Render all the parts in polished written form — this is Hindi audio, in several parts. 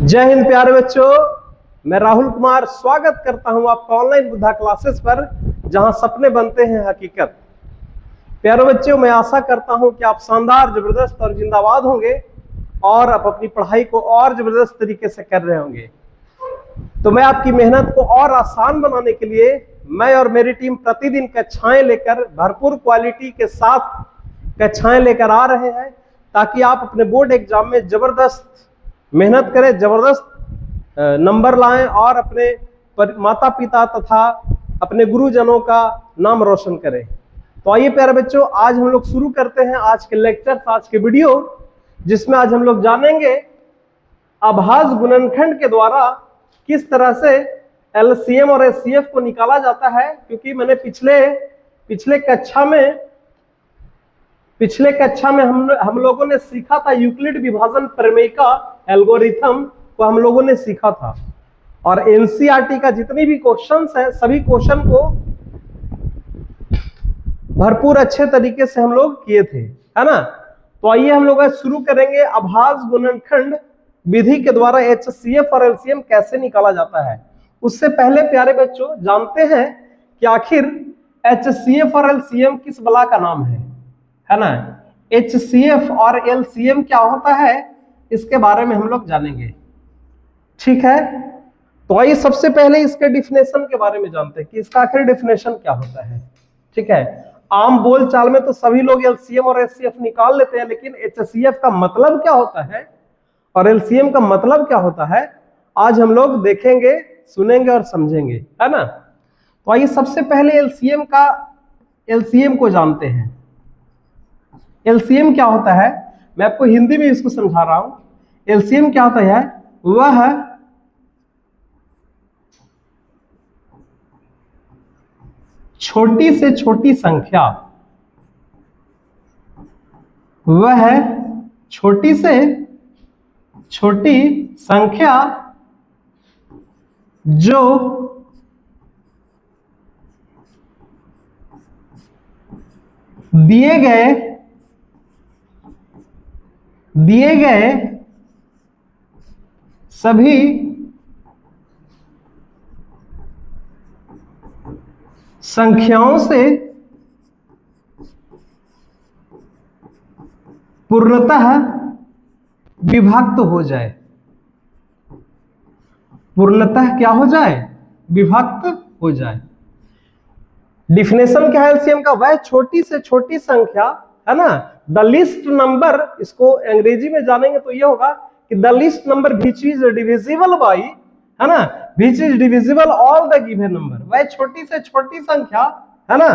जय हिंद प्यारे बच्चों, मैं राहुल कुमार स्वागत करता हूं आपका ऑनलाइन बुद्धा क्लासेस पर, जहां सपने बनते हैं हकीकत। प्यारे बच्चों, मैं आशा करता हूं कि आप शानदार, जबरदस्त और जिंदाबाद होंगे और आप अपनी पढ़ाई को और जबरदस्त तरीके से कर रहे होंगे। तो मैं आपकी मेहनत को और आसान बनाने के लिए मैं और मेरी टीम प्रतिदिन कक्षाएं लेकर भरपूर क्वालिटी के साथ कक्षाएं लेकर आ रहे हैं, ताकि आप अपने बोर्ड एग्जाम में जबरदस्त मेहनत करें, जबरदस्त नंबर लाएं और अपने माता पिता तथा अपने गुरुजनों का नाम रोशन करें। तो आइए प्यारे बच्चों, आज हम लोग शुरू करते हैं आज के लेक्चर, आज के वीडियो, जिसमें आज हम लोग जानेंगे अभाज्य गुणनखंड के द्वारा किस तरह से एलसीएम और एचसीएफ को निकाला जाता है। क्योंकि मैंने पिछले कक्षा में हम लोगों ने सीखा था यूक्लिड विभाजन प्रमेय का एल्गोरिथम को हम लोगों ने सीखा था, और एनसीईआरटी का जितनी भी क्वेश्चंस है सभी क्वेश्चन को भरपूर अच्छे तरीके से हम लोग किए थे, है ना। तो आइए हम लोग आज शुरू करेंगे अभाज्य गुणनखंड विधि के द्वारा एचसीएफ और एलसीएम कैसे निकाला जाता है। उससे पहले प्यारे बच्चों, जानते हैं कि आखिर एचसीएफ और एलसीएम किस बला का नाम है ना। एचसीएफ और एलसीएम क्या होता है, इसके बारे में हम लोग जानेंगे, ठीक है। तो आइए सबसे पहले इसके डिफिनेशन के बारे में जानते हैं कि इसका आखिर डिफिनेशन क्या होता है, ठीक है। आम बोलचाल में तो सभी लोग एलसीएम और एचसीएफ निकाल लेते हैं, लेकिन एचसीएफ का मतलब क्या होता है और एलसीएम का मतलब क्या होता है, आज हम लोग देखेंगे, सुनेंगे और समझेंगे, है ना। तो आइए सबसे पहले एलसीएम को जानते हैं। एलसीएम क्या होता है, मैं आपको हिंदी में इसको समझा रहा हूं। एलसीएम क्या होता है, वह छोटी से छोटी संख्या, वह छोटी से छोटी संख्या जो दिए गए सभी संख्याओं से पूर्णतः विभक्त हो जाए। पूर्णतः क्या हो जाए, विभक्त हो जाए। डिफिनेशन क्या है एलसीएम का, वह छोटी से छोटी संख्या, है ना, द लिस्ट नंबर। इसको अंग्रेजी में जानेंगे तो ये होगा कि the list number which is divisible by, है ना, which is divisible all the given number. वह छोटी से छोटी संख्या, है ना,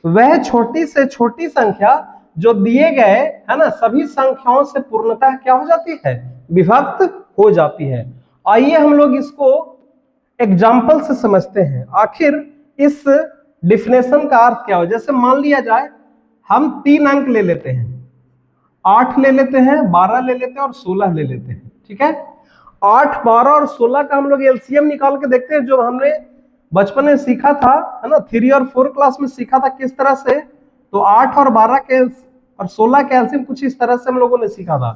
वह छोटी से छोटी संख्या जो दिए गए, है ना, सभी संख्याओं से पूर्णतः क्या हो जाती है, विभक्त हो जाती है। आइए हम लोग इसको एग्जाम्पल से समझते हैं, आखिर इस डिफिनेशन का अर्थ क्या हो। जैसे मान लिया जाए हम 3 अंक ले लेते हैं, 8 ले लेते हैं, 12 ले लेते हैं और 16 ले लेते हैं, ठीक है। 8, 12 और 16 का हम लोग एलसीएम निकाल के देखते हैं, जो हमने बचपन में सीखा था, है ना, 3 और 4 क्लास में सीखा था किस तरह से। तो 8 और 12 के और 16 के एलसीएम कुछ इस तरह से हम लोगों ने सीखा था।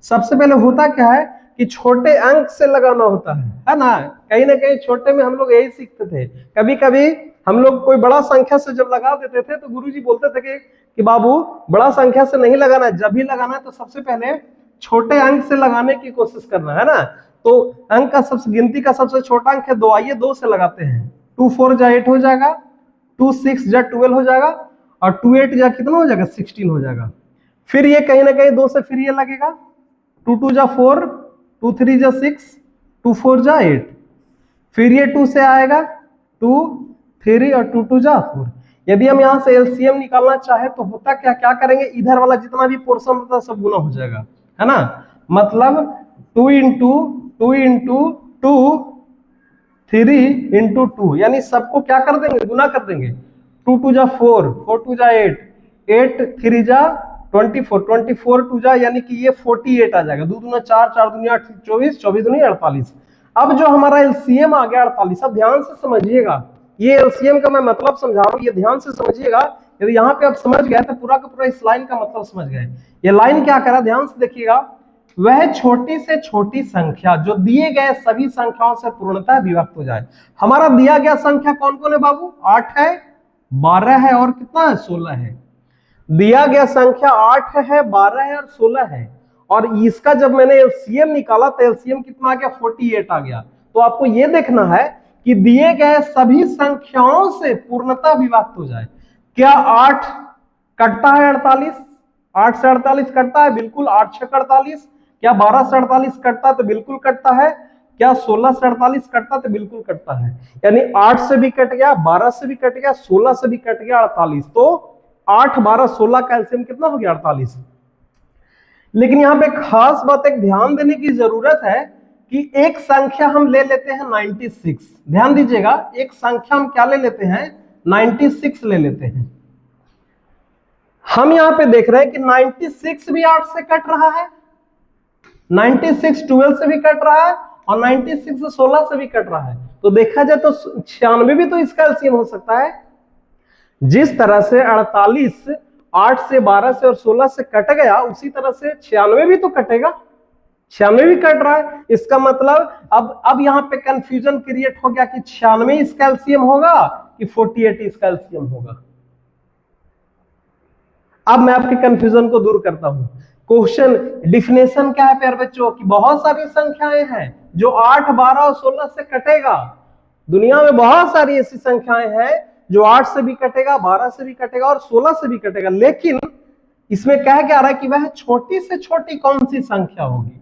सबसे पहले होता क्या है कि छोटे अंक से लगाना होता है ना। कहीं ना कहीं छोटे में हम लोग यही सीखते थे। कभी कभी हम लोग कोई बड़ा संख्या से जब लगा देते थे तो गुरुजी बोलते थे कि बाबू बड़ा संख्या से नहीं लगाना है, जब भी लगाना है तो सबसे पहले छोटे अंक से लगाने की कोशिश करना, है ना। तो अंक का गिनती का सबसे छोटा अंक है 2, आइए 2 से लगाते हैं। 2 4 जा 8 हो जाएगा, 2 6 जा 12 हो जाएगा, और 2 8 जा कितना हो जाएगा, 16 हो जाएगा। फिर ये कहीं ना कहीं 2 से फिर ये लगेगा, 2 2 जा 4, 2 3 जा 6, 2 4 जा 8, फिर ये 2 से आएगा 2 3 और 2 2 जा 4। यदि हम यहाँ से एलसीएम निकालना चाहे तो होता क्या करेंगे, इधर वाला जितना भी पोर्शन होता है सब गुना हो जाएगा, है ना। मतलब 2 into 2 into 2, 3 into 2, यानी सबको क्या कर देंगे, गुना कर देंगे। 2 2 जा 4, 4 2 जा 8, 8 3 जा 24, 24 2 जा, यानी कि ये 48 आ जाएगा। 2 दूना 4, 4 दूनी 8, 24, 24 दूनी 48। अब जो हमारा एलसीएम आ गया 48। अब ध्यान से समझिएगा, ये एलसीएम का मैं मतलब समझा रहा हूँ, ये ध्यान से समझिएगा। यदि यहाँ पे आप समझ गए तो पूरा का पूरा इस लाइन का मतलब समझ गए। ये लाइन क्या कह रहा है, ध्यान से देखिएगा। वह छोटी से छोटी संख्या जो दिए गए सभी संख्याओं से पूर्णतः विभक्त हो जाए। हमारा दिया गया संख्या कौन कौन है बाबू? 8 है, 12 है और कितना है? 16 है। दिया गया संख्या 8 है, 12 है और 16 है, और इसका जब मैंने एलसीएम निकाला तो एलसीएम कितना आ गया? 48 आ गया। तो आपको यह देखना है कि दिए गए सभी संख्याओं से पूर्णतः विभक्त हो जाए। क्या 8 कटता है 48? 8 से 48 कटता है? बिल्कुल। 8 6 48। क्या 12 से 48 कटता है? तो बिल्कुल कटता है। क्या 16 से 48 कटता है? तो बिल्कुल कटता है। यानी 8 से भी कट गया, 12 से भी कट गया, 16 से भी कट गया, 48। तो 8 12 16 का एलसीएम कितना हो गया? 48। लेकिन यहां पे खास बात एक ध्यान देने की जरूरत है कि एक संख्या हम ले लेते हैं 96। ध्यान दीजिएगा, एक संख्या हम क्या ले लेते हैं? 96 ले लेते हैं। हम यहां पे देख रहे हैं कि 96 भी 8 से कट रहा है, 96 12 से भी कट रहा है और 96 16 से भी कट रहा है। तो देखा जाए तो 96 भी तो इसका एलसीएम हो सकता है। जिस तरह से 48 8 से 12 से और 16 से कट गया, उसी तरह से 96 भी तो कटेगा। 96 भी कट रहा है। इसका मतलब अब यहां पे कंफ्यूजन क्रिएट हो गया कि 96 इसका एलसीएम होगा कि 48 इसका एलसीएम होगा। अब मैं आपके कंफ्यूजन को दूर करता हूं। क्वेश्चन डिफिनेशन क्या है प्यारे बच्चों? कि बहुत सारी संख्याएं हैं जो 8 12 और 16 से कटेगा। दुनिया में बहुत सारी ऐसी संख्याएं हैं जो 8 से भी कटेगा, 12 से भी कटेगा और 16 से भी कटेगा। लेकिन इसमें कह क्या रहा है कि वह छोटी से छोटी कौन सी संख्या होगी?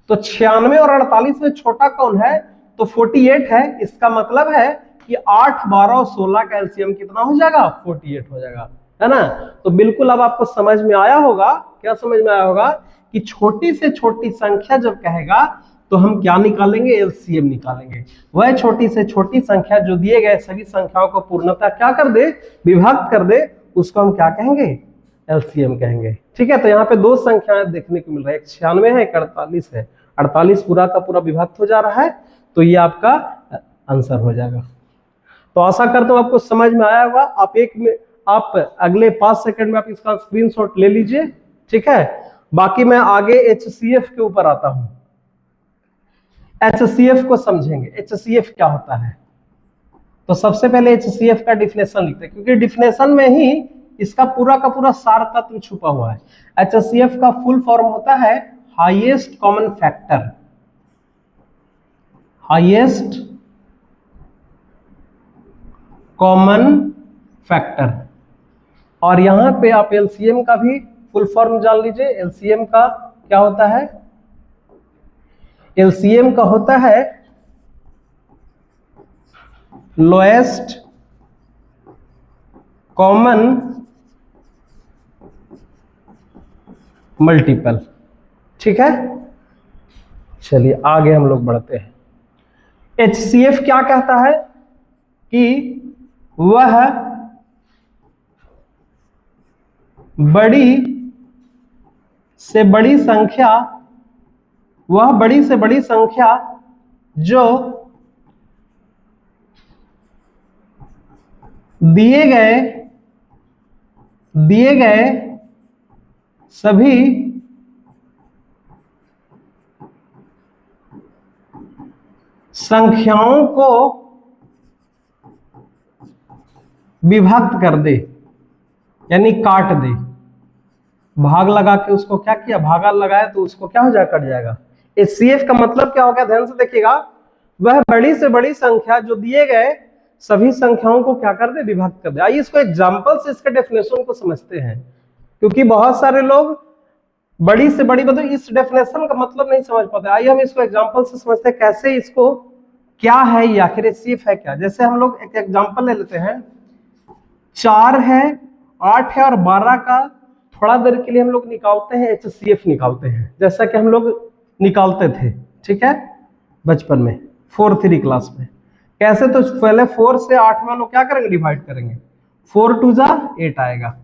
तो 96 और 48 में छोटा कौन है? तो 48 है। इसका मतलब है कि 8 12 और 16 का एलसीएम कितना हो जाएगा? 48 हो जाएगा, है ना? तो बिल्कुल अब आपको समझ में आया होगा। क्या समझ में आया होगा? कि छोटी से छोटी संख्या जब कहेगा तो हम क्या निकालेंगे? एलसीएम निकालेंगे। वह छोटी से छोटी संख्या जो दिए गए सभी संख्याओं को पूर्णतः क्या कर दे? विभक्त कर दे, उसको हम क्या कहेंगे? एलसीएम कहेंगे। ठीक है, तो यहाँ पे दो संख्याएं देखने को मिल रहा है, एक 96 है, एक 48 है। 48 पूरा का पूरा विभक्त हो जा रहा है, तो ये आपका आंसर हो जाएगा। तो आशा करता हूं आपको समझ में आया होगा। आप अगले 5 सेकंड में आप इसका स्क्रीनशॉट ले लीजिए। ठीक है, बाकी मैं आगे एचसीएफ के ऊपर आता हूं। एचसीएफ को समझेंगे। एचसीएफ क्या होता है? तो सबसे पहले एचसीएफ का डिफिनेशन लिखते हैं, क्योंकि डिफिनेशन में ही इसका पूरा का पूरा सार तत्व छुपा हुआ है। एचसीएफ का फुल फॉर्म होता है highest common factor. Highest common factor. और यहां पे आप एलसीएम का भी फुल फॉर्म जान लीजिए। एलसीएम का क्या होता है? एलसीएम का होता है लोएस्ट कॉमन मल्टीपल। ठीक है, चलिए आगे हम लोग बढ़ते हैं। एचसीएफ क्या कहता है? कि वह बड़ी से बड़ी संख्या, वह बड़ी से बड़ी संख्या जो दिए गए सभी संख्याओं को विभक्त कर दे, यानी काट दे। भाग लगा के उसको क्या किया? भागा लगाया तो उसको क्या हो जाएगा? कट जाएगा। एचसीएफ का मतलब क्या होगा? ध्यान से देखिएगा। वह बड़ी से बड़ी संख्या जो दिए गए सभी संख्याओं को क्या कर दे? विभक्त कर दे। आइए इसको एग्जांपल से इसके डेफिनेशन को समझते हैं, क्योंकि बहुत सारे लोग बड़ी से बड़ी मतलब इस डेफिनेशन का मतलब नहीं समझ पाते। आइए हम इसको एग्जांपल से समझते हैं, कैसे इसको क्या है ये, आखिर एचसीएफ है क्या। जैसे हम लोग एक एग्जांपल ले लेते हैं। 4 है, 8 है और 12 का थोड़ा देर के लिए हम लोग निकालते हैं, एचसीएफ निकालते हैं, जैसा कि हम लोग निकालते थे। ठीक है, बचपन में 4th 3 क्लास में। कैसे? तो पहले 4 से 8 में हम लोग क्या करेंगे? डिवाइड करेंगे। 4 2 जा 8 आएगा,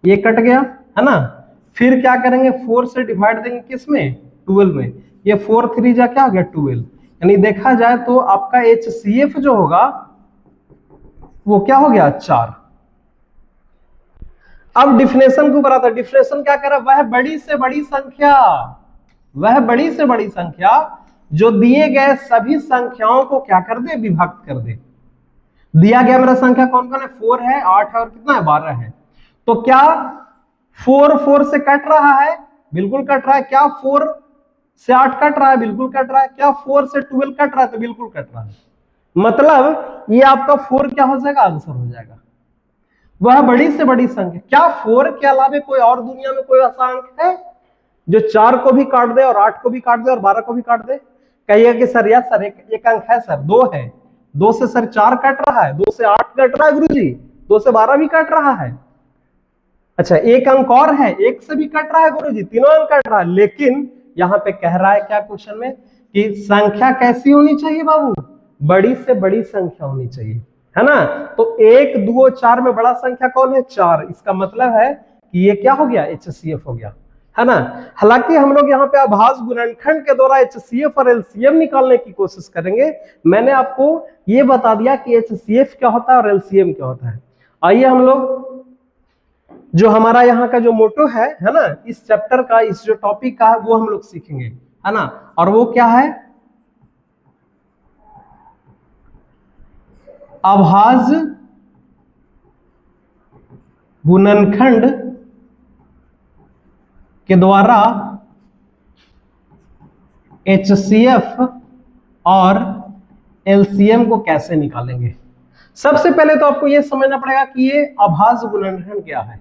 ये कट गया, है ना। फिर क्या करेंगे? 4 से डिवाइड देंगे किस में? 12 में। ये 4 3 जा क्या हो गया? 12। यानी देखा जाए तो आपका एचसीएफ जो होगा वो क्या हो गया? 4। अब डिफिनेशन के ऊपर आता है। डिफिनेशन क्या कह रहा है? वह बड़ी से बड़ी संख्या, वह बड़ी से बड़ी संख्या जो दिए गए सभी संख्याओं को क्या कर दे, विभक्त कर दे। दिया गया मेरा संख्या कौन कौन है, 4 है, 8 है और कितना है, 12 है। तो क्या 4 4 से कट रहा है, बिल्कुल कट रहा है। क्या 4 से 8 कट रहा है, बिल्कुल कट रहा है। क्या 4 से 12 कट रहा है, तो बिल्कुल कट रहा है। मतलब ये आपका 4 क्या हो जाएगा, आंसर हो जाएगा। वह बड़ी से बड़ी संख्या, क्या 4 के अलावा कोई और दुनिया में कोई ऐसा अंक है जो 4 को भी काट दे और 8 को भी काट दे और 12 को भी काट दे? कहिए कि सर यार सर एक अंक है सर, 2 है, 2 से सर 4 कट रहा है, 2 से 8 कट रहा है गुरुजी, 2 से 12 भी कट रहा है। अच्छा एक अंक और है, 1 से भी कट रहा है गुरुजी, तीनों अंक कट रहा है। लेकिन यहां पे कह रहा है क्या क्वेश्चन में कि संख्या कैसी होनी चाहिए बाबू, बड़ी से बड़ी संख्या होनी चाहिए, है ना। तो 1 2 4 में बड़ा संख्या कौन है, 4। इसका मतलब है कि ये क्या हो गया, HCF हो गया, है ना। हालांकि हम लोग यहाँ पे अभाज्य गुणनखंड के द्वारा HCF और LCM निकालने की कोशिश करेंगे। मैंने आपको ये बता दिया कि HCF क्या होता है और LCM क्या होता है। आइए हम लोग जो हमारा यहाँ का जो मोटो है ना, इस चैप्टर का, इस जो टॉपिक का है वो हम लोग सीखेंगे, है ना। और वो क्या है, अभाज्य गुणनखंड के द्वारा HCF और LCM को कैसे निकालेंगे। सबसे पहले तो आपको यह समझना पड़ेगा कि ये अभाज्य गुणनखंड क्या है।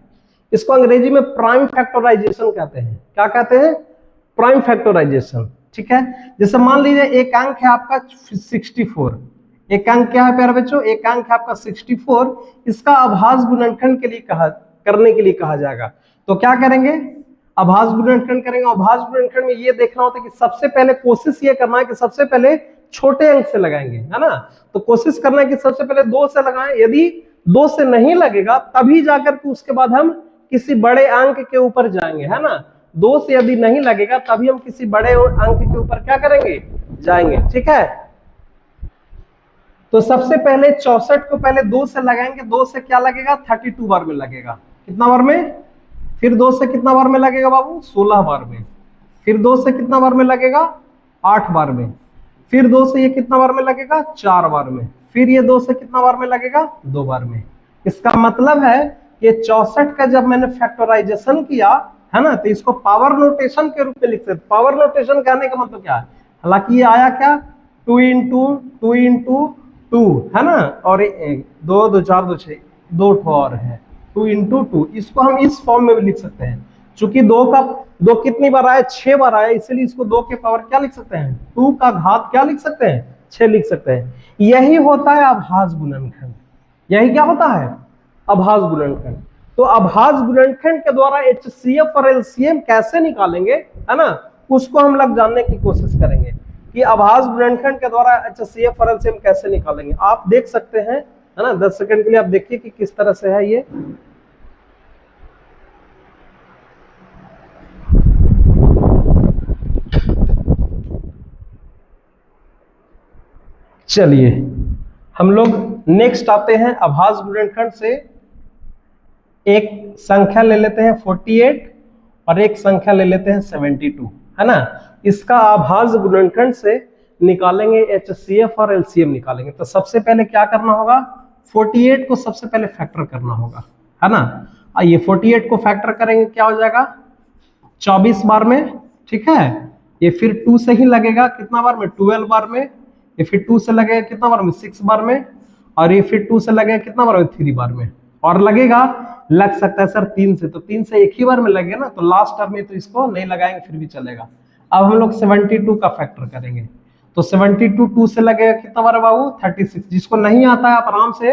इसको अंग्रेजी में प्राइम फैक्टराइजेशन कहते हैं। क्या कहते हैं, प्राइम फैक्टराइजेशन, ठीक है। जैसे मान लीजिए एक अंक है आपका 64, एक अंक क्या है प्यारे बच्चों, एक अंक है आपका 64, इसका अभाज्य गुणनखंड के लिए करने के लिए कहा जाएगा। तो क्या करेंगे, अभाज्य गुणनखंड करेंगे। अभाज्य गुणनखंड में ये देखना होता है कि सबसे पहले कोशिश ये करना है कि सबसे पहले छोटे अंक से लगाएंगे, है ना। तो कोशिश करना है कि सबसे पहले 2 से लगाएं। यदि 2 से नहीं लगेगा तभी जाकर के उसके बाद हम किसी बड़े अंक के ऊपर जाएंगे, है ना। 2 से यदि नहीं लगेगा तभी हम किसी बड़े अंक के ऊपर क्या करेंगे, जाएंगे, ठीक है। तो सबसे पहले 64 को पहले 2 से लगाएंगे। 2 से क्या लगेगा, 32 बार में लगेगा। कितना बार में, फिर 2 से कितना बार में लगेगा बाबू, 16 बार में। फिर 2 से कितना बार में लगेगा, 8 बार में। फिर 2 से ये कितना बार में लगेगा, 4 बार में। फिर ये 2 से कितना बार में लगेगा, 2 बार में। इसका मतलब है ये 64 का जब मैंने फैक्टराइजेशन किया, है ना, तो इसको पावर नोटेशन के रूप में लिख सकते। पावर नोटेशन कहने का मतलब क्या है, हालांकि ये आया क्या, 2 इंटू 2 इंटू 2, है ना, और 2 2 4 2 6, 2 और है 2 इंटू 2। इसको हम इस फॉर्म में भी लिख सकते हैं। चूंकि 2 कितनी बार आया, 6 बार आया, इसलिए इसको 2 के पावर क्या लिख सकते हैं, 2 का घात क्या लिख सकते हैं, 6 लिख सकते हैं। यही होता है अभाज्य गुणनखंड। यही क्या होता है, अभाज्य गुणनखंड। तो अभाज्य गुणनखंड के द्वारा HCF और LCM कैसे निकालेंगे, है ना, उसको हम लोग जानने की कोशिश करेंगे कि अभाज्य गुणनखंड के द्वारा HCF और LCM कैसे निकालेंगे। आप देख सकते हैं, है ना, 10 सेकंड के लिए आप देखिए कि किस तरह से है ये। चलिए हम लोग नेक्स्ट आते हैं। अभाज्य गुणनखंड से एक संख्या ले लेते हैं 48 और एक संख्या ले लेते हैं 72, है ना। इसका अभाज्य गुणनखंड से निकालेंगे HCF और LCM निकालेंगे। तो सबसे पहले क्या करना होगा, 48 को सबसे पहले फैक्टर करना होगा, है ना। आइए 48 को फैक्टर करेंगे, क्या हो जाएगा, 24 बार में, ठीक है। ये फिर 2 से ही लगेगा, कितना बार में, 12 बार में। ये फिर 2 से लगेगा कितना बार में, 6 बार में। और ये फिर 2 से लगेगा कितना बार में, 3 बार में। और लगेगा, लग सकता है सर 3 से, तो 3 से एक ही बार में लगेगा ना, तो लास्ट टर्म में तो इसको नहीं लगाएंगे फिर भी चलेगा। अब हम लोग 72 का फैक्टर करेंगे। तो 72 2 से लगेगा कितना बार बाबू, 36। जिसको नहीं आता है आप आराम से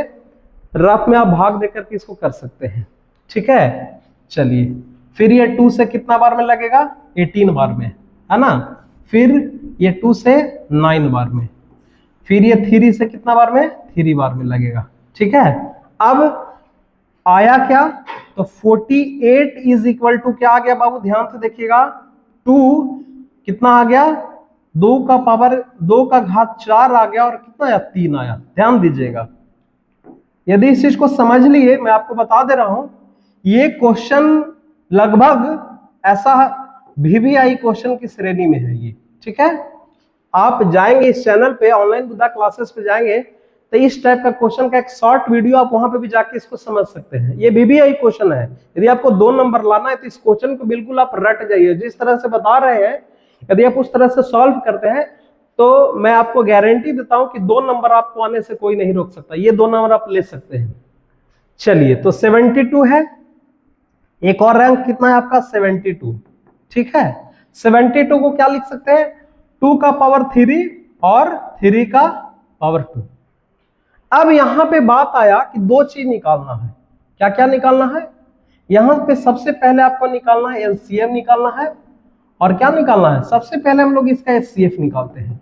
रफ में आप भाग देकर के इसको कर सकते हैं, ठीक है। चलिए फिर ये 2 से कितना बार में लगेगा, 18 बार में, है ना। फिर ये 2 से 9 बार में। फिर ये 3 से कितना बार में, 3 बार में लगेगा, ठीक है। अब आया क्या, तो 48 इज इक्वल टू क्या आ गया बाबू, ध्यान से देखिएगा, 2 कितना आ गया, 2 का पावर 2 का घात 4 आ गया और कितना आया, 3 आया। ध्यान दीजिएगा, यदि इस चीज को समझ लिए, मैं आपको बता दे रहा हूं, ये क्वेश्चन लगभग ऐसा VBI क्वेश्चन की श्रेणी में है ये, ठीक है। आप जाएंगे इस चैनल पे, ऑनलाइन बुद्धा क्लासेस पे जाएंगे तो इस टाइप का क्वेश्चन का एक शॉर्ट वीडियो आप वहां पे भी जाके इसको समझ सकते हैं। ये VBI क्वेश्चन है, यदि आपको 2 नंबर लाना है तो इस क्वेश्चन को बिल्कुल आप रट जाइए। जिस तरह से बता रहे हैं यदि आप उस तरह से सॉल्व करते हैं तो मैं आपको गारंटी देता हूं कि 2 नंबर आपको आने से कोई नहीं रोक सकता। ये 2 नंबर आप ले सकते हैं। चलिए, तो 72 है, एक और रैंक कितना है आपका 72, ठीक है। 72 को क्या लिख सकते हैं, 2 का पावर 3 और 3 का पावर 2। अब यहां पे बात आया कि 2 चीज निकालना है। क्या क्या निकालना है, यहां पे सबसे पहले आपको निकालना है LCM निकालना है, और क्या निकालना है, सबसे पहले हम लोग इसका HCF निकालते हैं।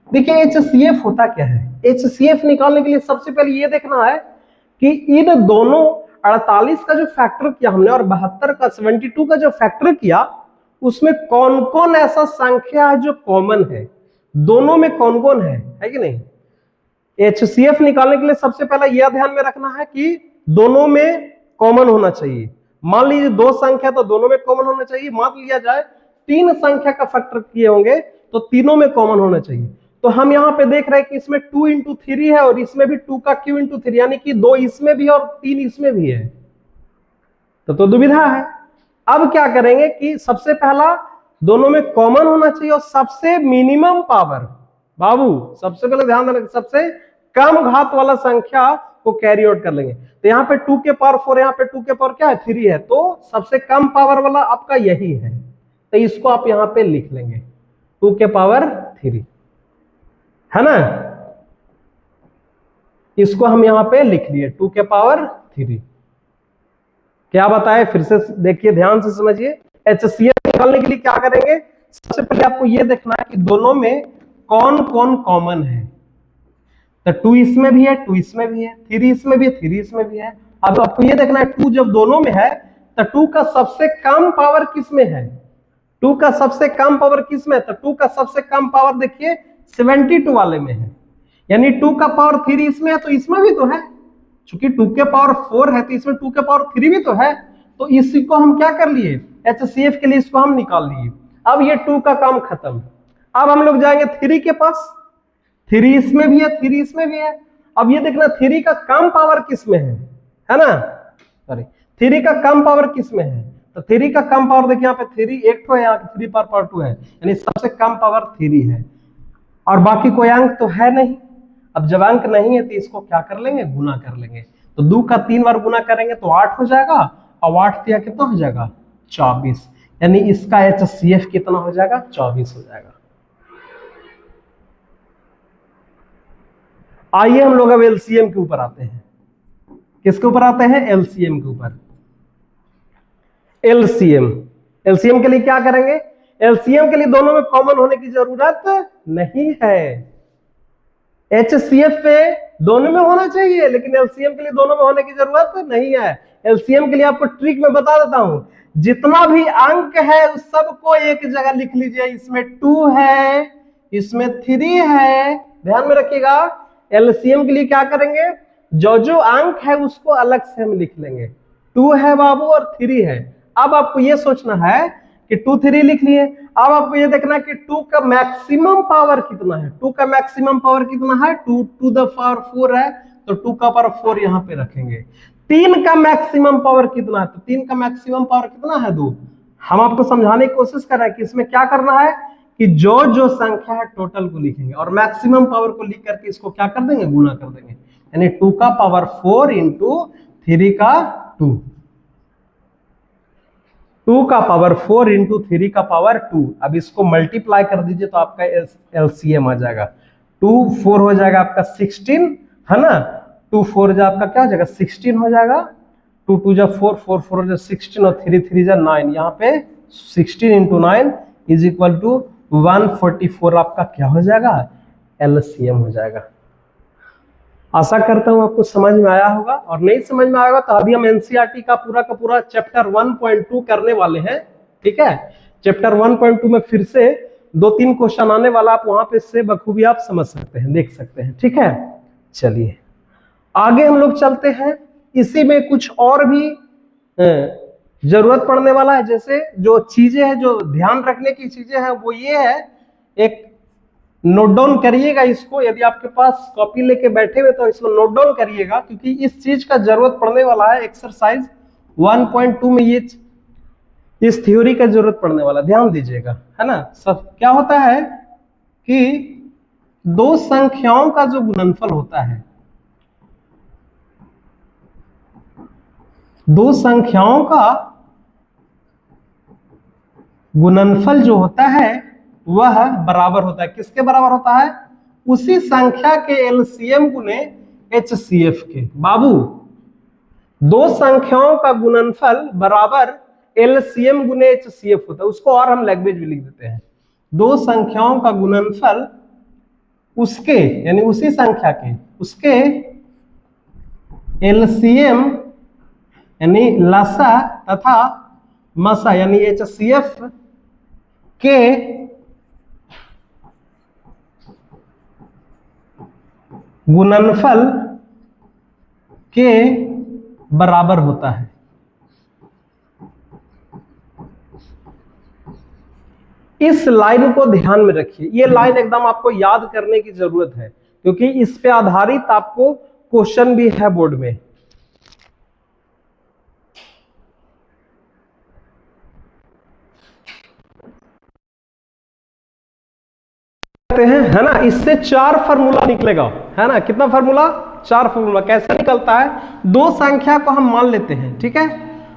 देखिए HCF होता क्या है। HCF निकालने के लिए सबसे पहले ये देखना है कि इन दोनों 48 का जो फैक्टर किया हमने और 72 का 72 का जो फैक्टर किया उसमें कौन कौन ऐसा संख्या है जो कॉमन है, दोनों में कौन कौन है कि नहीं। HCF निकालने के लिए सबसे पहला यह ध्यान में रखना है कि दोनों में कॉमन होना चाहिए। मान लीजिए 2 संख्या तो दोनों में कॉमन होना चाहिए। मान लिया जाए 3 संख्या का फैक्टर किए होंगे तो तीनों में कॉमन होना चाहिए। तो हम यहां पे देख रहे हैं कि इसमें 2 into 3 है और इसमें भी 2 का क्यू into 3, यानी कि 2 इसमें भी और 3 इसमें भी है, तो दुविधा है। अब क्या करेंगे कि सबसे पहला दोनों में कॉमन होना चाहिए और सबसे मिनिमम पावर, बाबू सबसे पहले ध्यान देना, सबसे कम घात वाला संख्या को कैरी आउट कर लेंगे। तो यहाँ पे 2 के पावर 4, यहाँ पे 2 के पावर क्या है 3 है, तो सबसे कम पावर वाला आपका यही है, तो इसको आप यहाँ पे लिख लेंगे 2 के पावर 3, है ना। इसको हम यहां पे लिख लिए 2 के पावर 3। क्या बताए फिर से देखिए, ध्यान से समझिए। HCF निकालने के लिए क्या करेंगे, सबसे पहले आपको यह देखना है कि दोनों में कौन कौन कॉमन है। तो 2 इसमें भी है, 2 इसमें भी है, 3 इसमें भी है, 3 इसमें भी है। अब आपको यह देखना है 2 जब दोनों में है तो 2 का सबसे कम पावर किसमें है, 2 का सबसे कम पावर किसमें, तो 2 का सबसे कम पावर देखिए 72 वाले में है, यानी 2 का पावर 3 इसमें है तो इसमें भी तो है। चूंकि 2 के पावर 4 है तो इसमें 2 के पावर 3 भी तो है, तो इसी को हम क्या कर लिए HCF के लिए इसको हम निकाल लिए। अब ये 2 का काम खत्म। अब हम लोग जाएंगे 3 के पास, 3 इसमें भी है, 3 इसमें भी है। अब ये देखना 3 का कम पावर किसमें है ना, सॉरी 3 का कम पावर किसमें है, तो 3 का कम पावर देखिए यहाँ पे 3 एक तो है, यहाँ 3 पावर 2 है, यानी सबसे कम पावर 3 है और बाकी कोई अंक तो है नहीं। अब जब अंक नहीं है तो इसको क्या कर लेंगे, गुना कर लेंगे। तो 2 का 3 बार गुना करेंगे तो 8 हो जाएगा और 8 दिया कितना हो जाएगा 24, यानी इसका HCF कितना हो जाएगा 24 हो जाएगा। आइए हम लोग अब LCM के ऊपर आते हैं। किसके ऊपर आते हैं, LCM के ऊपर। LCM के लिए क्या करेंगे, LCM के लिए दोनों में कॉमन होने की जरूरत नहीं है। HCF पे दोनों में होना चाहिए लेकिन LCM के लिए दोनों में होने की जरूरत नहीं है। LCM के लिए आपको ट्रिक में बता देता हूं, जितना भी अंक है उस सबको एक जगह लिख लीजिए। इसमें 2 है, इसमें 3 है, ध्यान में रखिएगा। LCM के लिए क्या करेंगे, जो जो अंक है उसको अलग से हम लिख लेंगे। 2 है बाबू और 3 है। अब आपको ये सोचना है कि 2 3 लिख लिए। अब आपको ये देखना है कि 2 का मैक्सिमम पावर कितना है, 2 का मैक्सिमम पावर कितना है, 2 टू द पावर 4 है तो 2 का पावर 4 यहां पे रखेंगे। 3 का मैक्सिमम पावर कितना है, तो 3 का मैक्सिमम पावर कितना है 2। हम आपको समझाने की कोशिश कर रहे हैं कि इसमें क्या करना है कि जो जो संख्या है टोटल को लिखेंगे और मैक्सिमम पावर को लिख करके इसको क्या कर देंगे, गुना कर देंगे, यानी 2 का पावर 4 इंटू 3 का 2, 2 का पावर 4 इंटू 3 का पावर 2। अब इसको मल्टीप्लाई कर दीजिए तो आपका LCM आ जाएगा। 2 4 हो जाएगा आपका 16, है ना। 2 4 जा आपका क्या हो जाएगा 16 हो जाएगा। 2 2 जा 4 4 4 जा 16 और 3 3 जा 9। यहाँ पे 16 इंटू 9 इज इक्वल टू 144 आपका क्या हो जाएगा, LCM हो जाएगा। आशा करता हूं आपको समझ में आया होगा, और नहीं समझ में आएगा तो अभी हम NCERT का पूरा चैप्टर 1.2 करने वाले हैं, ठीक है। चैप्टर 1.2 में फिर से 2-3 क्वेश्चन आने वाला, आप वहां पे से बखूबी आप समझ सकते हैं, देख सकते हैं, ठीक है। चलिए आगे हम लोग चलते हैं। इसी में कुछ और भी जरूरत पड़ने वाला है। जैसे जो चीजें हैं, जो ध्यान रखने की चीजें हैं वो ये है, एक नोट डाउन करिएगा इसको, यदि आपके पास कॉपी लेके बैठे हुए तो इसको नोट डाउन करिएगा, क्योंकि इस चीज का जरूरत पड़ने वाला है। एक्सरसाइज 1.2 में ये इस थ्योरी का जरूरत पड़ने वाला, ध्यान दीजिएगा, है ना। सब क्या होता है कि दो संख्याओं का जो गुणनफल होता है, दो संख्याओं का गुणनफल जो होता है वह बराबर होता है, किसके बराबर होता है? उसी संख्या के एलसीएम गुने एचसीएफ के। बाबू, दो संख्याओं का गुणनफल बराबर एलसीएम गुने एचसीएफ होता है। उसको और हम लैंग्वेज में लिख देते हैं, दो संख्याओं का गुणनफल उसके, यानी उसी संख्या के, उसके एलसीएम यानी लसा तथा मसा यानी एचसीएफ के गुणनफल के बराबर होता है। इस लाइन को ध्यान में रखिए, ये लाइन एकदम आपको याद करने की जरूरत है, क्योंकि इस पे आधारित आपको क्वेश्चन भी है बोर्ड में। हैं, है ना। इससे 4 फार्मूला निकलेगा, है ना। कितना फार्मूला? 4 फार्मूला। कैसे निकलता है? दो संख्या को हम मान लेते हैं, ठीक है,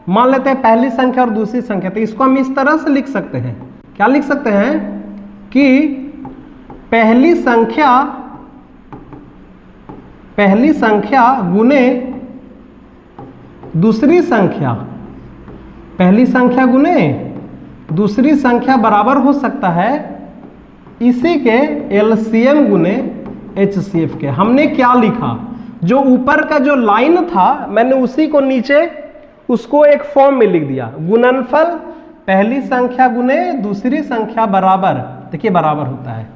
मान लेते हैं पहली संख्या और दूसरी संख्या। तो इसको हम इस तरह से लिख सकते हैं, क्या लिख सकते हैं कि पहली संख्या गुने दूसरी संख्या, पहली संख्या गुने दूसरी संख्या बराबर हो सकता है इसी के एलसीएम गुने एचसीएफ के। हमने क्या लिखा? जो ऊपर का जो लाइन था मैंने उसी को नीचे उसको एक फॉर्म में लिख दिया, गुणनफल पहली संख्या गुने दूसरी संख्या बराबर, देखिए बराबर होता है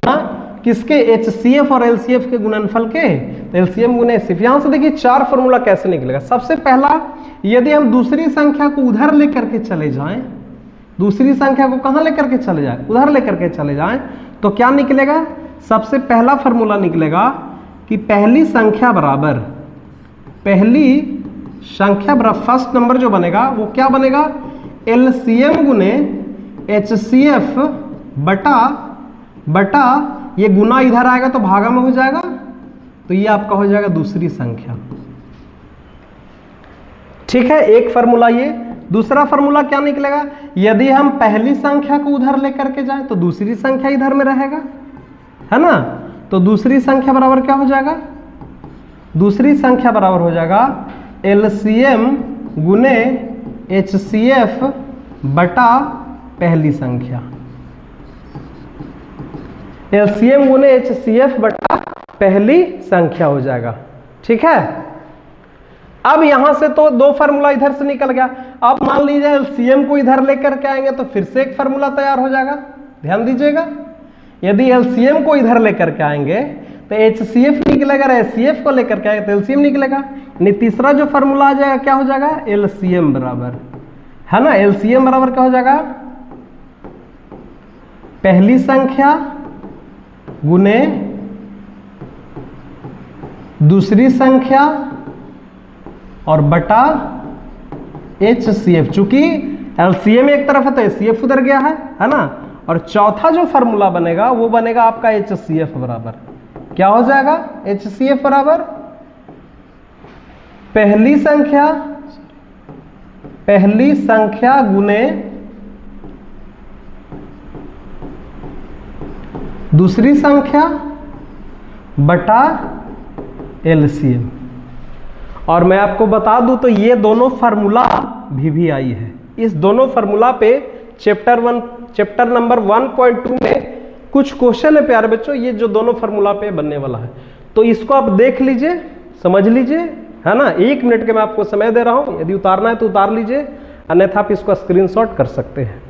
ना किसके? एचसीएफ और एलसीएफ के गुणनफल के। तो एलसीएम गुने एचसीएफ। यहां से देखिए 4 फॉर्मूला कैसे निकलेगा। सबसे पहला, यदि हम दूसरी संख्या को उधर लेकर के चले जाएं, दूसरी संख्या को कहां लेकर के चले जाएं? उधर लेकर के चले जाएं, तो क्या निकलेगा? सबसे पहला फॉर्मूला निकलेगा कि पहली संख्या बराबर फर्स्ट नंबर जो बनेगा वो क्या बनेगा? एलसीएम गुने एचसीएफ बटा ये गुना इधर आएगा तो भागा में हो जाएगा, तो ये आपका हो जाएगा दूसरी संख्या, ठीक है। एक फार्मूला ये। दूसरा फार्मूला क्या निकलेगा? यदि हम पहली संख्या को उधर लेकर के जाए तो दूसरी संख्या इधर में रहेगा, है ना। तो दूसरी संख्या बराबर क्या हो जाएगा? दूसरी संख्या बराबर हो जाएगा एलसीएम गुने एचसीएफ बटा पहली संख्या, एलसीएम गुने एचसीएफ बटा पहली संख्या हो जाएगा, ठीक है। अब यहां से तो 2 फार्मूला इधर से निकल गया। अब मान लीजिए एलसीएम को इधर लेकर के आएंगे तो फिर से एक फार्मूला तैयार हो जाएगा, ध्यान दीजिएगा। यदि एलसीएम को इधर लेकर के आएंगे तो एचसीएफ निकलेगा, एचसीएफ को लेकर के आएंगे तो एलसीएम निकलेगा। यानी तीसरा जो फार्मूला आ जाएगा क्या हो जाएगा? एलसीएम बराबर, है ना। एलसीएम बराबर क्या हो जाएगा? पहली संख्या गुने दूसरी संख्या और बटा एचसीएफ। चूंकि एलसीएम एक तरफ है तो एचसीएफ उधर गया है ना। और चौथा जो फार्मूला बनेगा वो बनेगा आपका एचसीएफ बराबर, क्या हो जाएगा? एचसीएफ बराबर पहली संख्या गुने दूसरी संख्या बटा एलसीएम। और मैं आपको बता दूं तो ये दोनों फार्मूला VVI है। इस दोनों फार्मूला पे चैप्टर नंबर 1.2 में कुछ क्वेश्चन है प्यारे बच्चों, ये जो दोनों फार्मूला पे बनने वाला है। तो इसको आप देख लीजिए, समझ लीजिए, है ना। 1 मिनट के मैं आपको समय दे रहा हूं, यदि उतारना है तो उतार लीजिए, अन्यथा आप इसको स्क्रीनशॉट कर सकते हैं।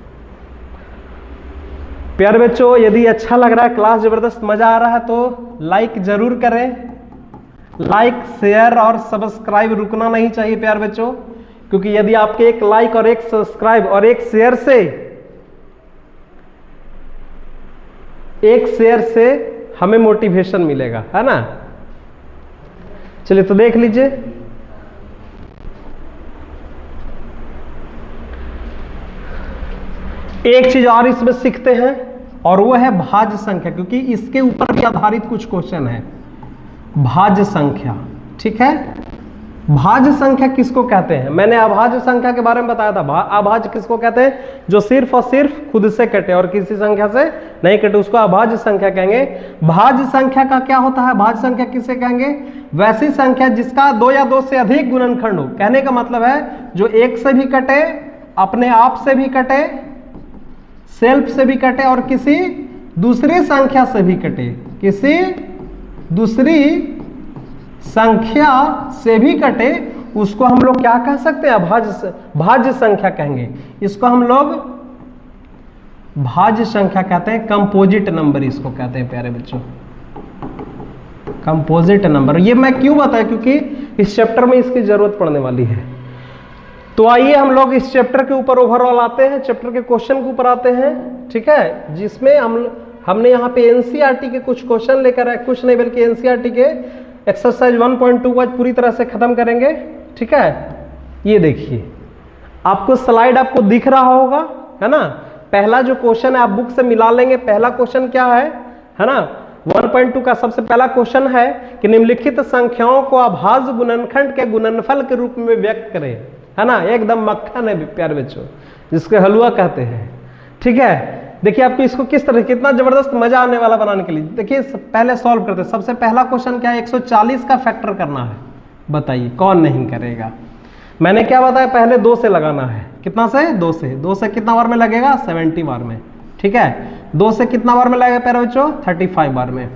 प्यारे बच्चों, यदि अच्छा लग रहा है, क्लास जबरदस्त मजा आ रहा है तो लाइक जरूर करें। लाइक, शेयर और सब्सक्राइब रुकना नहीं चाहिए प्यारे बच्चों, क्योंकि यदि आपके एक लाइक और एक सब्सक्राइब और एक शेयर से हमें मोटिवेशन मिलेगा, है ना। चलिए तो देख लीजिए, एक चीज और इसमें सीखते हैं और वो है भाज्य संख्या, क्योंकि इसके ऊपर भी आधारित कुछ क्वेश्चन है। भाज्य संख्या, ठीक है। भाज्य संख्या किसको कहते हैं? मैंने अभाज्य संख्या के बारे में बताया था। अभाज्य किसको कहते हैं? जो सिर्फ और सिर्फ खुद से कटे और किसी संख्या से नहीं कटे, उसको अभाज्य संख्या कहेंगे। भाज्य संख्या का क्या होता है? भाज्य संख्या किसे कहेंगे? वैसी संख्या जिसका 2 या 2 से अधिक गुणनखंड हो। कहने का मतलब है जो एक से भी कटे, अपने आप से भी कटे, सेल्फ से भी कटे और किसी दूसरी संख्या से भी कटे, किसी दूसरी संख्या से भी कटे, उसको हम लोग क्या कह सकते हैं? भाज्य संख्या कहेंगे। इसको हम लोग भाज्य संख्या कहते हैं। कंपोजिट नंबर इसको कहते हैं प्यारे बच्चों, कंपोजिट नंबर। ये मैं क्यों बताया? क्योंकि इस चैप्टर में इसकी जरूरत पड़ने वाली है। तो आइए हम लोग इस चैप्टर के ऊपर ओवरऑल आते हैं, चैप्टर के क्वेश्चन के ऊपर आते हैं, ठीक है। जिसमें हमने यहाँ पे एनसीईआरटी के कुछ क्वेश्चन लेकर आए, कुछ नहीं बल्कि एनसीईआरटी के एक्सरसाइज 1.2 को आज पूरी तरह से खत्म करेंगे, ठीक है। ये देखिए, आपको स्लाइड आपको दिख रहा होगा, है ना। पहला जो क्वेश्चन है आप बुक से मिला लेंगे। पहला क्वेश्चन क्या है ना, 1.2 का सबसे पहला क्वेश्चन है कि निम्नलिखित संख्याओं को अभाज्य गुणनखंड के गुणनफल के रूप में व्यक्त करें, है ना। एकदम मक्खन है प्यारे बच्चों, जिसके हलवा कहते हैं, ठीक है। देखिए आपको इसको किस तरह, कितना जबरदस्त मजा आने वाला बनाने के लिए। देखिए पहले सॉल्व करते हैं। सबसे पहला क्वेश्चन क्या है? 140 का फैक्टर करना है। बताइए कौन नहीं करेगा? मैंने क्या बताया? पहले 2 से लगाना है। कितना से? 2 से। 2 से कितना बार में लगेगा? 70 बार में, ठीक है। 2 से कितना बार में लगेगा प्यारे बच्चों? 35 बार में।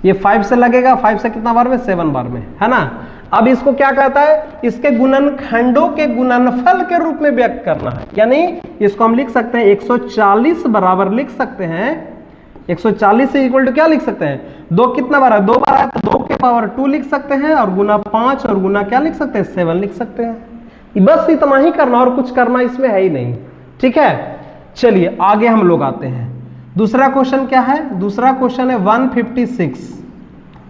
ये 5 से लगेगा, 5 से कितना बार में? 7 बार में, है ना। अब इसको क्या कहता है? इसके गुणनखंडों के गुणनफल के रूप में व्यक्त करना है। यानी इसको हम लिख सकते हैं 140 बराबर लिख सकते हैं, 140 से इक्वल टू क्या लिख सकते हैं? 2 कितना बार है? 2 बार है तो 2 के पावर 2 लिख सकते हैं, और गुना 5 और गुना क्या लिख सकते हैं? 7 लिख सकते हैं। बस इतना ही करना, और कुछ करना इसमें है ही नहीं, ठीक है। चलिए आगे हम लोग आते हैं। दूसरा क्वेश्चन क्या है? दूसरा क्वेश्चन है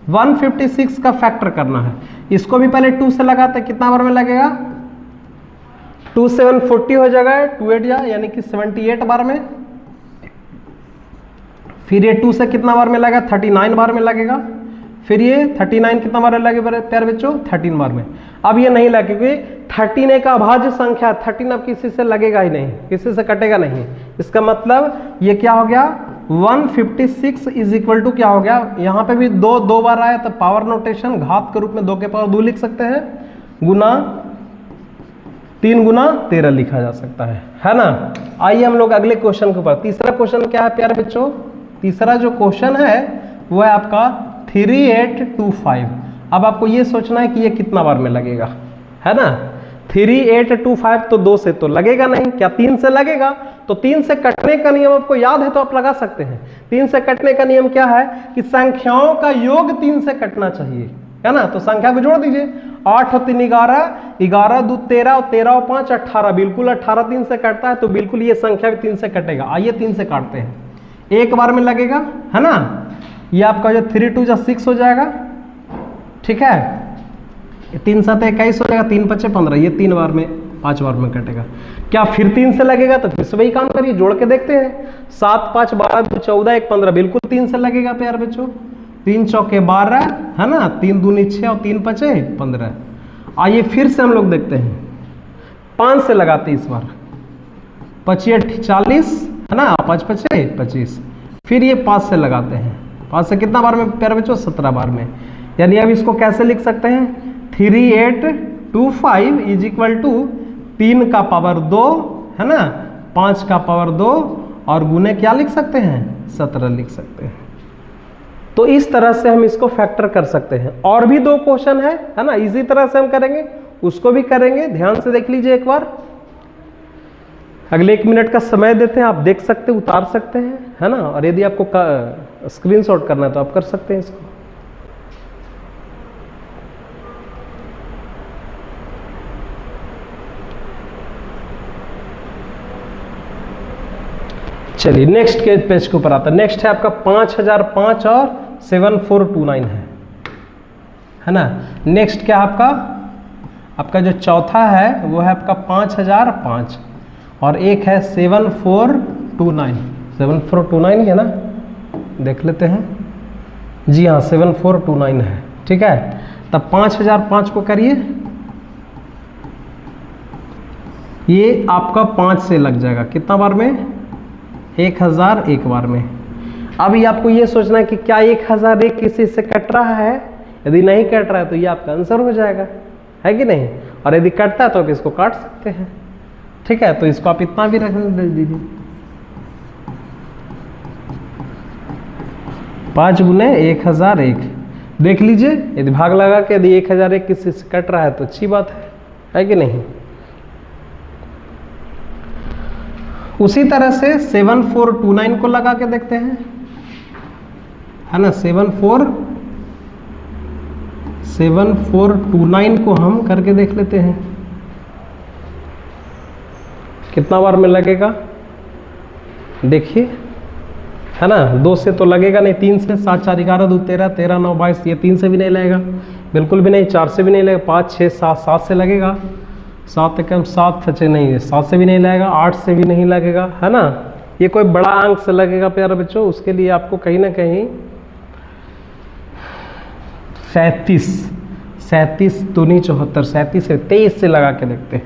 156 का फैक्टर करना है। इसको भी पहले 2 से लगाते हैं। कितना बार में लगेगा? 2 7 40 हो जाएगा, 2 8 यानी कि 78 बार में। फिर ये 2 से कितना बार में लगेगा? 39 बार में लगेगा। फिर ये 39 कितना बार में लगेगा प्यारे बच्चों? 13 बार में। अब ये नहीं लगे क्योंकि 13 एक अभाज्य संख्या, 13 अब किसी से लगेगा ही नहीं, किसी से कटेगा नहीं। इसका मतलब ये क्या हो गया? 156 इज इक्वल टू क्या हो गया? यहाँ पे भी 2 बार आया तो पावर नोटेशन घात के रूप में 2 के पावर 2 लिख सकते हैं, गुना 3 गुना 13 लिखा जा सकता है ना। आइए हम लोग अगले क्वेश्चन के ऊपर। तीसरा क्वेश्चन क्या है प्यारे बच्चों? तीसरा जो क्वेश्चन है वो है आपका 3825। अब आपको ये सोचना है कि ये कितना बार में लगेगा, है ना। 3825 तो 2 से तो लगेगा नहीं, क्या 3 से लगेगा? तो 3 से कटने का नियम आपको याद है तो आप लगा सकते हैं। 3 से कटने का नियम क्या है कि संख्याओं का योग 3 से कटना चाहिए, है ना। तो संख्या को जोड़ दीजिए, 8 और 3 11, 11 2 13 और 13 और 5 18, बिल्कुल 18 3 से कटता है, तो बिल्कुल ये संख्या भी 3 से कटेगा। आइए 3 से काटते हैं, एक बार में लगेगा, है ना। ये आपका जो 3 2 6 हो जाएगा, ठीक है। 3 7 21 हो जाएगा, 3 5 15, ये 3 बार में 5 बार में कटेगा। क्या फिर 3 से लगेगा? तो फिर से वही काम करिए, जोड़ के देखते हैं। 7 5 12 2 14 1 15, बिल्कुल 3 से लगेगा प्यार बच्चों। 3 चौके 12, है ना, 3 दूनी 6 और 3 5 15। आइए फिर से हम लोग देखते हैं, 5 से लगाते हैं इस बार। 25 40, है ना, 5 5 25। फिर ये 5 से लगाते हैं। 5 से कितना बार में प्यारे बच्चों? 17 बार में। यानी अब इसको कैसे लिख सकते हैं? 3825 इज इक्वल टू 3 का पावर 2, है ना, 5 का पावर 2 और गुने क्या लिख सकते हैं? 17 लिख सकते हैं। तो इस तरह से हम इसको फैक्टर कर सकते हैं। और भी 2 क्वेश्चन है ना, इसी तरह से हम करेंगे, उसको भी करेंगे। ध्यान से देख लीजिए एक बार। अगले 1 मिनट का समय देते हैं, आप देख सकते, उतार सकते हैं, है ना। और यदि आपको स्क्रीनशॉट करना है तो आप कर सकते हैं इसको। चलिए नेक्स्ट के पेज के ऊपर आता है। नेक्स्ट है आपका 5005 और 7429 है ना। नेक्स्ट क्या आपका, आपका जो चौथा है वो है आपका 5005 और एक है 7429। 7429 है ना, देख लेते हैं। जी हाँ 7429 है, ठीक है। तब 5005 को करिए, ये आपका 5 से लग जाएगा, कितना बार में, 1000 एक बार में। अभी आपको ये सोचना है कि क्या 1001 किसी से कट रहा है, यदि नहीं कट रहा है तो ये आपका आंसर हो जाएगा, है कि नहीं। और यदि कटता है तो आप इसको काट सकते हैं, ठीक है। तो इसको आप इतना भी रख दीजिए, 5 गुने 1001 देख लीजिए। यदि भाग लगा के यदि 1001 किसी से कट रहा है तो अच्छी बात है कि नहीं। उसी तरह से 7429 को लगा के देखते हैं, है ना। 7429 को हम करके देख लेते हैं कितना बार में लगेगा। देखिए, है ना, 2 से तो लगेगा नहीं, 3 से, 7 4 11 2 13 13 9 22, ये 3 से भी नहीं लगेगा, बिल्कुल भी नहीं। 4 से भी नहीं लगेगा, 5 6 7 7 से लगेगा, 7 कम 7 से नहीं, 7 से भी नहीं लगेगा, 8 से भी नहीं लगेगा, है ना। ये कोई बड़ा अंक से लगेगा प्यारे बच्चों, उसके लिए आपको कहीं ना कहीं 37 दूनी 74, 37 से 23 से लगा के देखते हैं।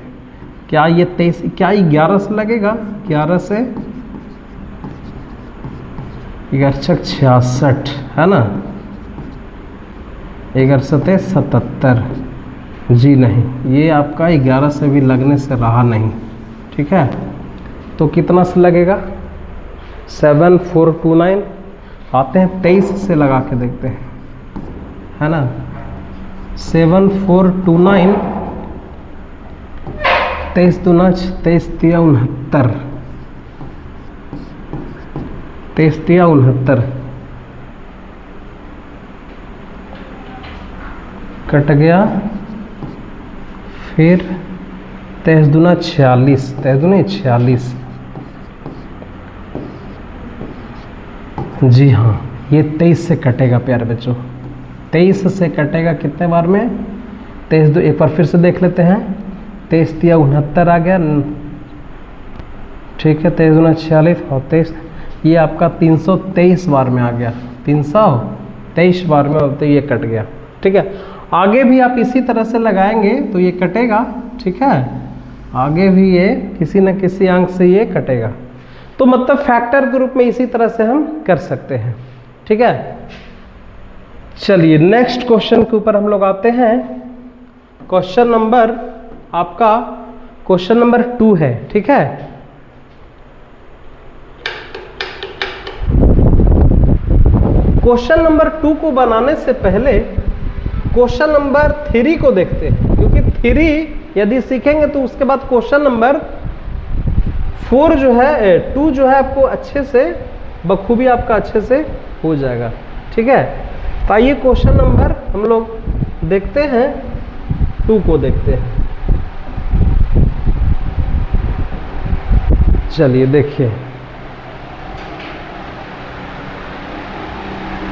क्या ये 23, क्या ये 11 से लगेगा, 11 से 11 66, है ना, 11 7 77। जी नहीं, ये आपका 11 से भी लगने से रहा नहीं, ठीक है। तो कितना से लगेगा, 7429। आते हैं 23 से लगा के देखते हैं, है ना। 7429, 23 दूना 23 तिया 69, 23 तिया 69 कट गया। फिर 23 दूना 46, 23 दूना 46। जी हाँ, ये 23 से कटेगा प्यारे बच्चों, 23 से कटेगा कितने बार में, 23 दो, एक बार फिर से देख लेते हैं। 23 तिया 69 आ गया, ठीक है। 23 दूना 46 और 23, ये आपका 323 बार में आ गया, 323 बार में, तो ये कट गया, ठीक है। आगे भी आप इसी तरह से लगाएंगे तो ये कटेगा, ठीक है। आगे भी ये किसी न किसी अंक से ये कटेगा, तो मतलब फैक्टर ग्रुप में इसी तरह से हम कर सकते हैं, ठीक है। चलिए नेक्स्ट क्वेश्चन के ऊपर हम लोग आते हैं। क्वेश्चन नंबर आपका क्वेश्चन नंबर 2 है, ठीक है। क्वेश्चन नंबर 2 को बनाने से पहले क्वेश्चन नंबर 3 को देखते हैं, क्योंकि 3 यदि सीखेंगे तो उसके बाद क्वेश्चन नंबर 4 जो है 2 जो है आपको अच्छे से बखूबी आपका अच्छे से हो जाएगा, ठीक है। तो आइए क्वेश्चन नंबर हम लोग देखते हैं, 2 को देखते हैं। चलिए देखिए,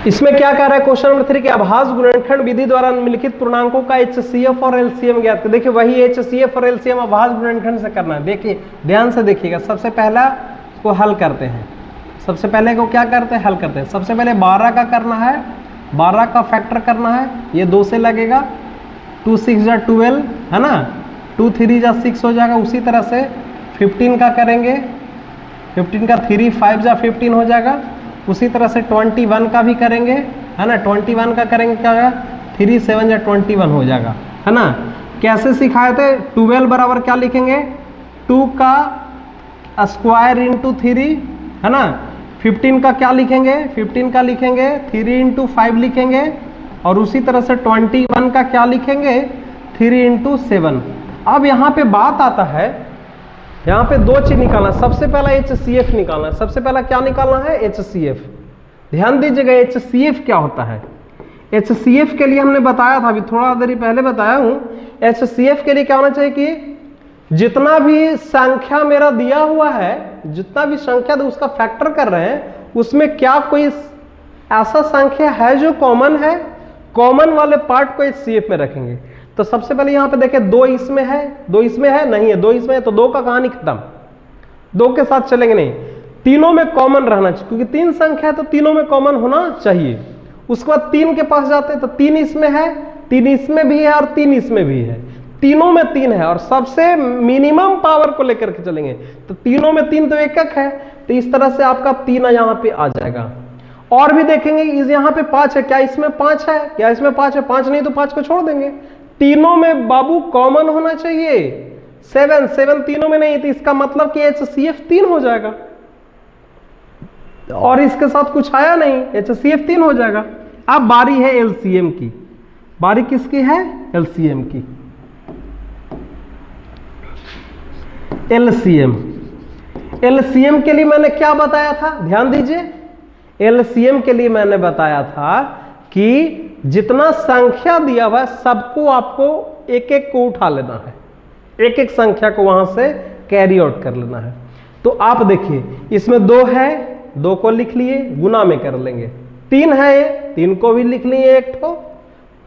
इसमें क्या कह रहा है क्वेश्चन नंबर 3 के अभाज्य गुणनखंड विधि द्वारा निम्नलिखित पूर्णांकों का HCF और LCM ज्ञात करें। देखिए वही HCF और LCM अभाज्य गुणनखंड से करना है। देखिए ध्यान से देखिएगा, सबसे पहला को हल करते हैं। सबसे पहले को क्या करते हैं, हल करते हैं। सबसे पहले 12 का करना है, 12 का फैक्टर करना है, ये 2 से लगेगा, 2 6 जा 12, है ना, 2 3 जा 6 हो जाएगा। उसी तरह से 15 का करेंगे, 15 का 3 5 जा 15 हो जाएगा। उसी तरह से 21 का भी करेंगे, है ना, 21 का करेंगे, क्या होगा, 3 7 या 21 हो जाएगा, है ना। कैसे सिखाए थे, 12 बराबर क्या लिखेंगे, 2 का स्क्वायर इंटू 3, है ना। 15 का क्या लिखेंगे, 15 का लिखेंगे 3 इंटू 5 लिखेंगे, और उसी तरह से 21 का क्या लिखेंगे, 3 इंटू 7। अब यहाँ पे बात आता है, यहाँ पे 2 चीज निकालना। सबसे पहला HCF निकालना। सबसे पहला क्या निकालना है, HCF। ध्यान दीजिएगा HCF क्या होता है। HCF के लिए हमने बताया था, अभी थोड़ा देर पहले बताया हूँ। HCF के लिए क्या होना चाहिए कि जितना भी संख्या मेरा दिया हुआ है, जितना भी संख्या दो उसका फैक्टर कर रहे हैं, उसमें क्या कोई ऐसा संख्या है जो कॉमन है? कॉमन वाले पार्ट को HCF में रखेंगे। तो सबसे पहले यहां पे देखें, 2 इसमें है, 2 इसमें है, नहीं है, 2 इसमें है, तो 2 का कहानी खत्म, 2 के साथ चलेंगे नहीं, तीनों में कॉमन रहना चाहिए, क्योंकि 3 संख्या है तो तीनों में कॉमन होना चाहिए। उसके बाद 3 के पास जाते हैं तो 3 इसमें है, 3 इसमें भी है और 3 इसमें भी है, तीनों में 3 है और सबसे मिनिमम पावर को लेकर के चलेंगे तो तीनों में 3 तो एकक है, तो इस तरह से आपका 3 यहां पे आ जाएगा। और भी देखेंगे, इस यहां पे 5 है, क्या इसमें 5 है? क्या इसमें 5 है? 5 नहीं तो 5 को छोड़ देंगे। तीनों में बाबू कॉमन होना चाहिए, 7 तीनों में नहीं, तो इसका मतलब कि HCF 3 हो जाएगा, और इसके साथ कुछ आया नहीं, HCF 3 हो जाएगा। अब बारी है LCM की। बारी किसकी है? LCM की। LCM के लिए मैंने क्या बताया था? ध्यान दीजिए, LCM के लिए मैंने बताया था कि जितना संख्या दिया हुआ है सबको आपको एक एक को उठा लेना है, एक एक संख्या को वहां से कैरी आउट कर लेना है। तो आप देखिए, इसमें 2 है, 2 को लिख लिए, गुना में कर लेंगे। 3 है, 3 को भी लिख लिए एक ठो।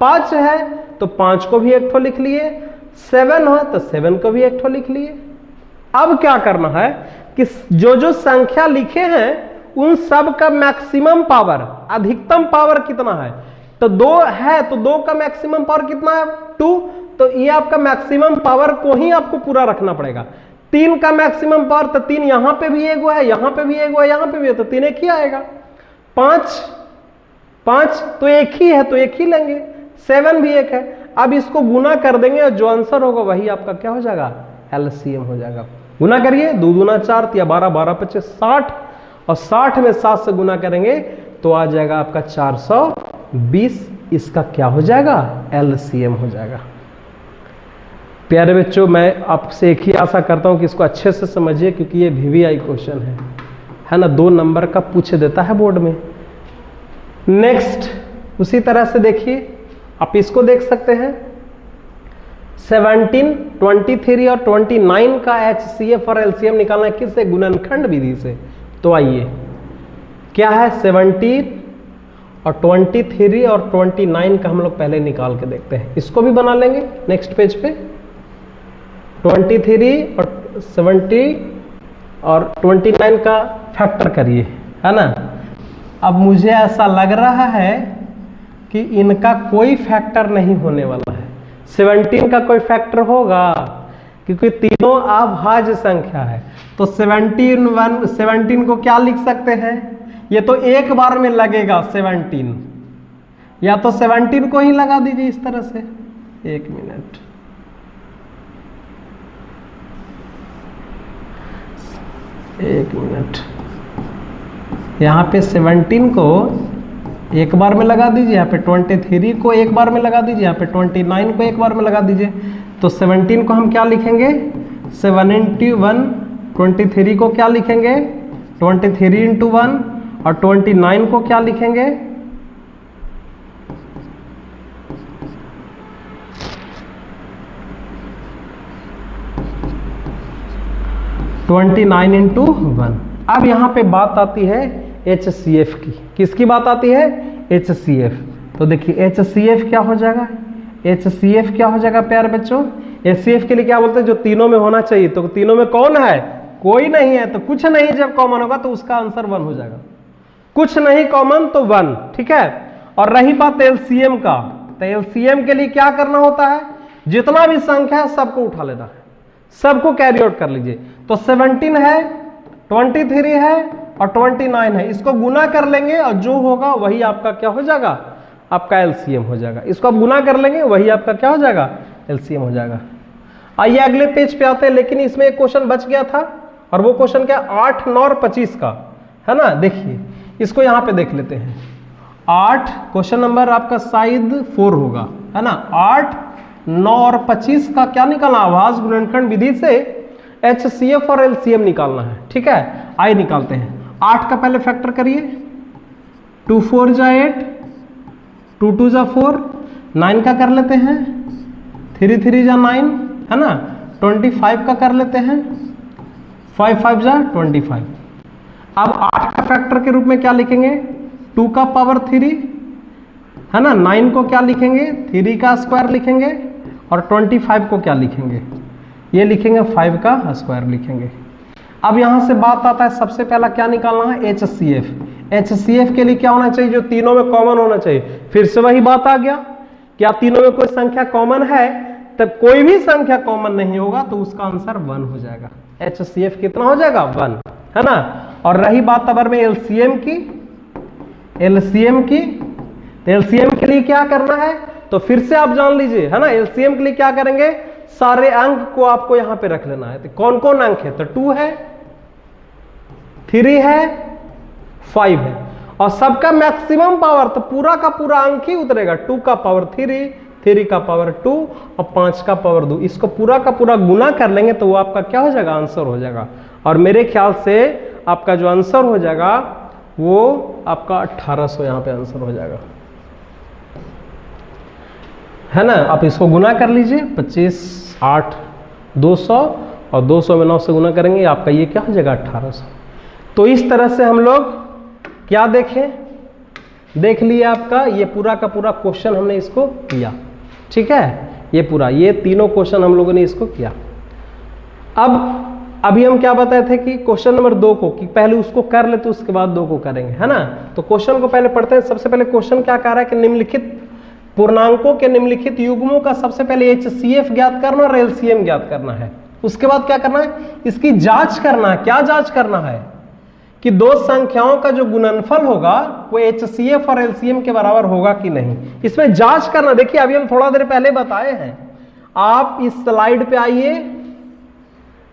5 है तो 5 को भी एक ठो लिख लिए। 7 है तो 7 को भी एक ठो लिख लिए। अब क्या करना है कि जो जो संख्या लिखे हैं उन सब का मैक्सिमम पावर, अधिकतम पावर कितना है? तो 2 है तो 2 का मैक्सिमम पावर कितना है? 2। तो ये आपका मैक्सिमम पावर को ही आपको पूरा रखना पड़ेगा। 3 का मैक्सिमम पावर, तो 3 यहां पे भी एक है, यहां पे भी एक है, यहां पे भी है, तो 3 एक ही आएगा। 5 तो एक ही है तो एक ही लेंगे। 7 भी एक है। अब इसको गुना कर देंगे और जो आंसर होगा वही आपका क्या हो जाएगा? LCM हो जाएगा। गुना करिए, 2 दूना 4 या 12, 12 25 60, और 60 में 7 से गुना करेंगे तो आ जाएगा आपका 420। इसका क्या हो जाएगा? LCM हो जाएगा। प्यारे बच्चों, मैं आपसे एक ही आशा करता हूं कि इसको अच्छे से समझिए, क्योंकि ये VVI क्वेश्चन है ना, 2 नंबर का पूछ देता है बोर्ड में। नेक्स्ट उसी तरह से देखिए, आप इसको देख सकते हैं, 17, 23 और 29 का HCF और LCM निकालना है किससे? गुणनखंड विधि से। तो आइए, क्या है? 17 और 23 और 29 का हम लोग पहले निकाल के देखते हैं। इसको भी बना लेंगे नेक्स्ट पेज पे। 23 और 70 और 29 का फैक्टर करिए, है ना। अब मुझे ऐसा लग रहा है कि इनका कोई फैक्टर नहीं होने वाला है। 17 का कोई फैक्टर होगा, क्योंकि तीनों अभाज्य संख्या है। तो 17 को क्या लिख सकते हैं? ये तो एक बार में लगेगा 17, या तो 17 को ही लगा दीजिए इस तरह से। 1 मिनट, यहाँ पे 17 को एक बार में लगा दीजिए, यहाँ पे 23 को एक बार में लगा दीजिए, यहाँ पे 29 को एक बार में लगा दीजिए। तो 17 को हम क्या लिखेंगे? 7 × 1। 23 को क्या लिखेंगे? 23 × 1। और 29 को क्या लिखेंगे? 29 × 1। अब यहाँ पे बात आती है HCF की। किसकी बात आती है? HCF। तो देखिए HCF क्या हो जाएगा? HCF क्या हो जाएगा प्यारे बच्चों? HCF के लिए क्या बोलते हैं? जो तीनों में होना चाहिए। तो तीनों में कौन है? कोई नहीं है, तो कुछ नहीं जब कॉमन होगा तो उसका आंसर 1 हो जाएगा। कुछ नहीं कॉमन तो 1, ठीक है। और रही बात LCM का, तो LCM के लिए क्या करना होता है? जितना भी संख्या है सबको उठा लेना है, सबको कैरी आउट कर लीजिए। तो 17 है, 23 है और 29 है, इसको गुना कर लेंगे और जो होगा वही आपका क्या हो जाएगा? आपका LCM हो जाएगा। इसको आप गुना कर लेंगे, वही आपका क्या हो जाएगा? LCM हो जाएगा। आइए अगले पेज पे आते हैं, लेकिन इसमें एक क्वेश्चन बच गया था, और वो क्वेश्चन क्या? 8, 9 और 25 का, है ना। देखिए इसको यहाँ पे देख लेते हैं। 8 क्वेश्चन नंबर आपका शायद 4 होगा, है ना। 8, 9 और 25 का क्या निकालना? आभाज्य गुणनखंड विधि से HCF और LCM निकालना है, ठीक है। आइए निकालते हैं। 8 का पहले फैक्टर करिए, 2 4 जा 8, 2 2 जा 4, 9 का कर लेते हैं, 3 3 जा 9, है ना। 25 का कर लेते हैं, 5 5 जा 25। अब 8 का फैक्टर के रूप में क्या लिखेंगे, 2 का पावर 3 है ना, 9 को क्या लिखेंगे, 3 का स्क्वायर लिखेंगे, और 25 को क्या लिखेंगे, ये लिखेंगे 5 का स्क्वायर लिखेंगे। अब यहां से बात आता है, सबसे पहला क्या निकालना है, HCF। HCF के लिए क्या होना चाहिए, जो तीनों में कॉमन होना चाहिए। फिर से वही बात आ गया, क्या तीनों में कोई संख्या कॉमन है, तब कोई भी संख्या कॉमन नहीं होगा तो उसका आंसर 1 हो जाएगा। HCF कितना हो जाएगा, 1, है ना। और रही बात अबर में LCM की, तो LCM के लिए क्या करना है, तो फिर से आप जान लीजिए, है ना। LCM के लिए क्या करेंगे, सारे अंक को आपको यहां पे रख लेना है। तो कौन कौन अंक है, तो 2 है, 3 है, 5 है, और सबका मैक्सिमम पावर, तो पूरा का पूरा अंक ही उतरेगा। 2 का पावर 3, 3 का पावर 2 और 5 का पावर 2, इसको पूरा का पूरा गुना कर लेंगे तो वो आपका क्या हो जाएगा, आंसर हो जाएगा। और मेरे ख्याल से आपका जो आंसर हो जाएगा वो आपका 1800 यहां पे आंसर हो जाएगा, है ना। आप इसको गुना कर लीजिए, 25 8 200, और 200 में 9 से गुना करेंगे, आपका ये क्या हो जाएगा, 1800। तो इस तरह से हम लोग क्या देखें, देख लिया आपका ये पूरा का पूरा क्वेश्चन हमने इसको किया, ठीक है। ये पूरा, ये तीनों क्वेश्चन हम लोगों ने इसको किया। अब अभी हम क्या बताए थे कि क्वेश्चन नंबर 2 को, कि पहले उसको कर ले तो उसके बाद 2 को करेंगे, है ना। तो क्वेश्चन को पहले पढ़ते हैं। सबसे पहले क्वेश्चन क्या कह रहा है कि निम्नलिखित पूर्णांकों के निम्नलिखित युग्मों का सबसे पहले HCF ज्ञात करना और LCM ज्ञात करना है। उसके बाद क्या करना है, इसकी जांच करना है। क्या जांच करना है, कि दो संख्याओं का जो गुणनफल होगा वो HCF और LCM के बराबर होगा कि नहीं, इसमें जांच करना। देखिए अभी हम थोड़ा देर पहले बताए हैं, आप इस स्लाइड पे आइए।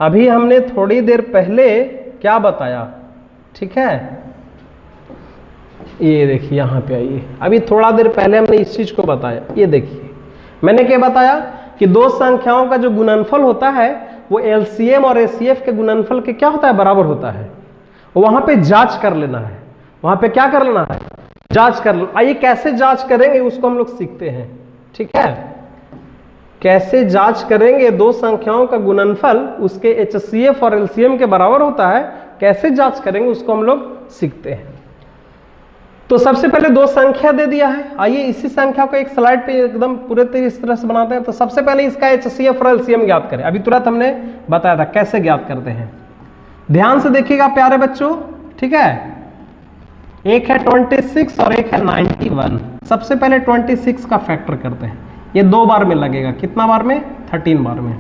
अभी हमने थोड़ी देर पहले क्या बताया, ठीक है, ये देखिए यहां पे आइए। अभी थोड़ा देर पहले हमने इस चीज को बताया, ये देखिए मैंने क्या बताया कि दो संख्याओं का जो गुणनफल होता है वो LCM और HCF के गुणनफल के क्या होता है, बराबर होता है। वहां पे जांच कर लेना है, वहां पे क्या कर लेना है, जांच कर लेना। आइए कैसे जांच करेंगे उसको हम लोग सीखते हैं, ठीक है। कैसे जांच करेंगे दो संख्याओं का गुणनफल उसके HCF और LCM के बराबर होता है, कैसे जांच करेंगे उसको हम लोग सीखते हैं। तो सबसे पहले दो संख्या दे दिया है, आइए इसी संख्या को एक स्लाइड पे एकदम पूरे इस तरह से बनाते हैं। तो सबसे पहले इसका HCF और LCM ज्ञात करें। अभी तुरंत हमने बताया था कैसे ज्ञात करते हैं, ध्यान से देखिएगा प्यारे बच्चों, ठीक है। एक है 26 और एक है 91। सबसे पहले 26 का फैक्टर करते हैं। ये 2 बार में लगेगा, कितना बार में, 13 बार में।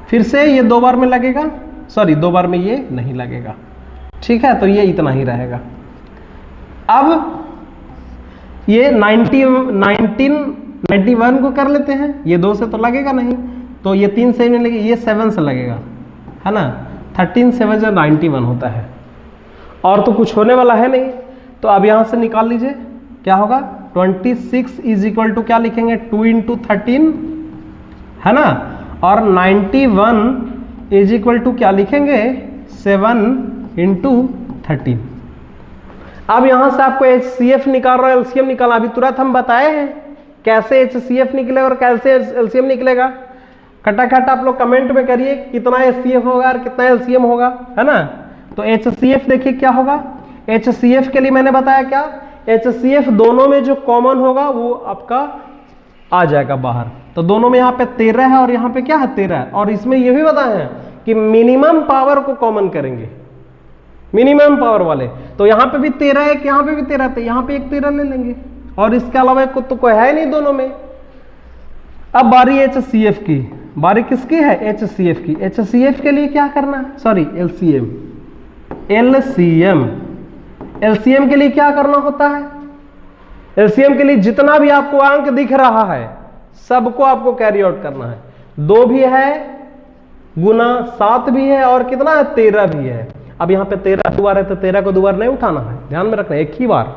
फिर से ये 2 बार में लगेगा, सॉरी 2 बार में ये नहीं लगेगा, ठीक है। तो ये इतना ही रहेगा। अब ये 91 को कर लेते हैं, ये 2 से तो लगेगा नहीं, तो ये 3 से नहीं लगेगा, ये 7 से लगेगा, है ना। 13 7 जो 91 होता है, और तो कुछ होने वाला है नहीं। तो अब यहां से निकाल लीजिए क्या होगा, 26 इज इक्वल टू क्या लिखेंगे, 2 × 13, है ना। और 91 इज इक्वल टू क्या लिखेंगे, 7 × 13। अब यहां से आपको HCF निकालना है, LCM निकालना। अभी तुरंत हम बताए हैं कैसे HCF निकलेगा और कैसे LCM निकलेगा। खटाखट आप लोग कमेंट में करिए कितना HCF होगा और कितना LCM होगा, है ना। तो HCF देखिए क्या होगा, HCF के लिए मैंने बताया क्या, HCF दोनों में जो कॉमन होगा वो आपका आ जाएगा बाहर। तो दोनों में यहाँ पे 13 है और यहाँ पे क्या है, 13 है। और इसमें ये भी बताया है कि मिनिमम पावर को कॉमन करेंगे, मिनिमम पावर वाले। तो यहाँ पे भी 13 है, यहाँ पे भी 13, तो यहाँ पे एक 13 ले लेंगे, और इसके अलावा तो कोई है नहीं दोनों में। अब बारी HCF की, बारी किसकी है, HCF की। HCF के लिए क्या करना है, सॉरी LCM के लिए क्या करना होता है, LCM के लिए जितना भी आपको अंक दिख रहा है सबको आपको कैरी आउट करना है। 2 भी है गुना 7 भी है और कितना है, 13 भी है। अब यहाँ पे 13 2 बार है तो 13 को 2 बार नहीं उठाना है, ध्यान में रखना, एक ही बार।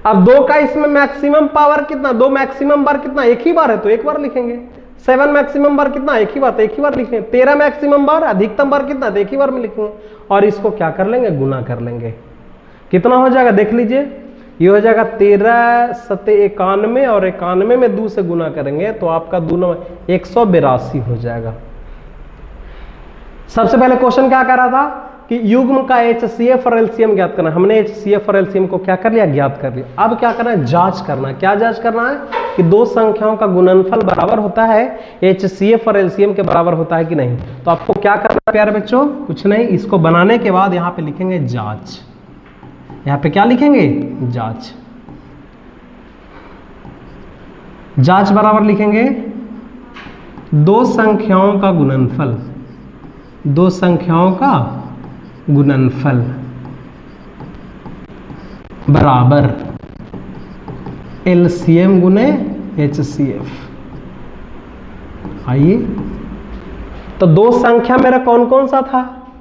अब 2 का इसमें मैक्सिमम पावर कितना, 2 मैक्सिमम बार कितना, एक ही बार है तो एक बार लिखेंगे। 7 मैक्सिमम बार कितना, एक ही बार, तो एक ही बार लिखेंगे। 13 मैक्सिमम बार, अधिकतम बार कितना, तो एक ही बार में लिखेंगे। और इसको क्या कर लेंगे, गुना कर लेंगे। कितना हो जाएगा देख लीजिए, ये हो जाएगा 13 7 91, और 91 में 2 से गुना करेंगे तो आपका दोनों 182 हो जाएगा। सबसे पहले क्वेश्चन क्या कर रहा था कि युग्म का HCF और LCM ज्ञात करना। हमने HCF और LCM को क्या कर लिया, ज्ञात कर लिया। अब क्या करना है, जांच करना है। क्या जांच करना है कि दो संख्याओं का गुणनफल बराबर होता है, HCF और LCM के बराबर होता है कि नहीं। तो आपको क्या करना है प्यारे बच्चों, कुछ नहीं, इसको बनाने के बाद यहाँ पे लिखेंगे जांच। यहाँ पे क्या लिखेंगे, जांच। जांच बराबर लिखेंगे दो संख्याओं का गुणनफल, दो संख्याओं का गुणनफल बराबर LCM गुने HCF। आइए, तो दो संख्या मेरा कौन कौन सा था,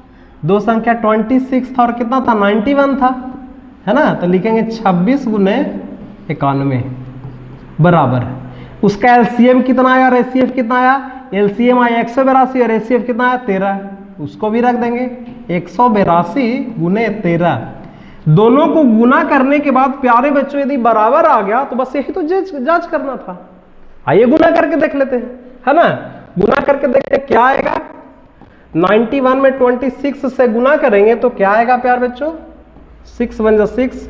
दो संख्या 26 था और कितना था, 91 था, है ना। तो लिखेंगे 26 गुने 91 बराबर, उसका LCM कितना आया और HCF कितना आया, LCM आया 182 और HCF कितना आया 13, उसको भी रख देंगे 182 गुने 13। दोनों को गुना करने के बाद प्यारे बच्चों यदि बराबर आ गया तो बस यही तो जांच करना था। आइए गुना करके देख लेते हैं, है ना। गुना करके देखते हैं क्या आएगा। 91 में 26 से गुना करेंगे तो क्या आएगा प्यारे बच्चों, 6 × 6,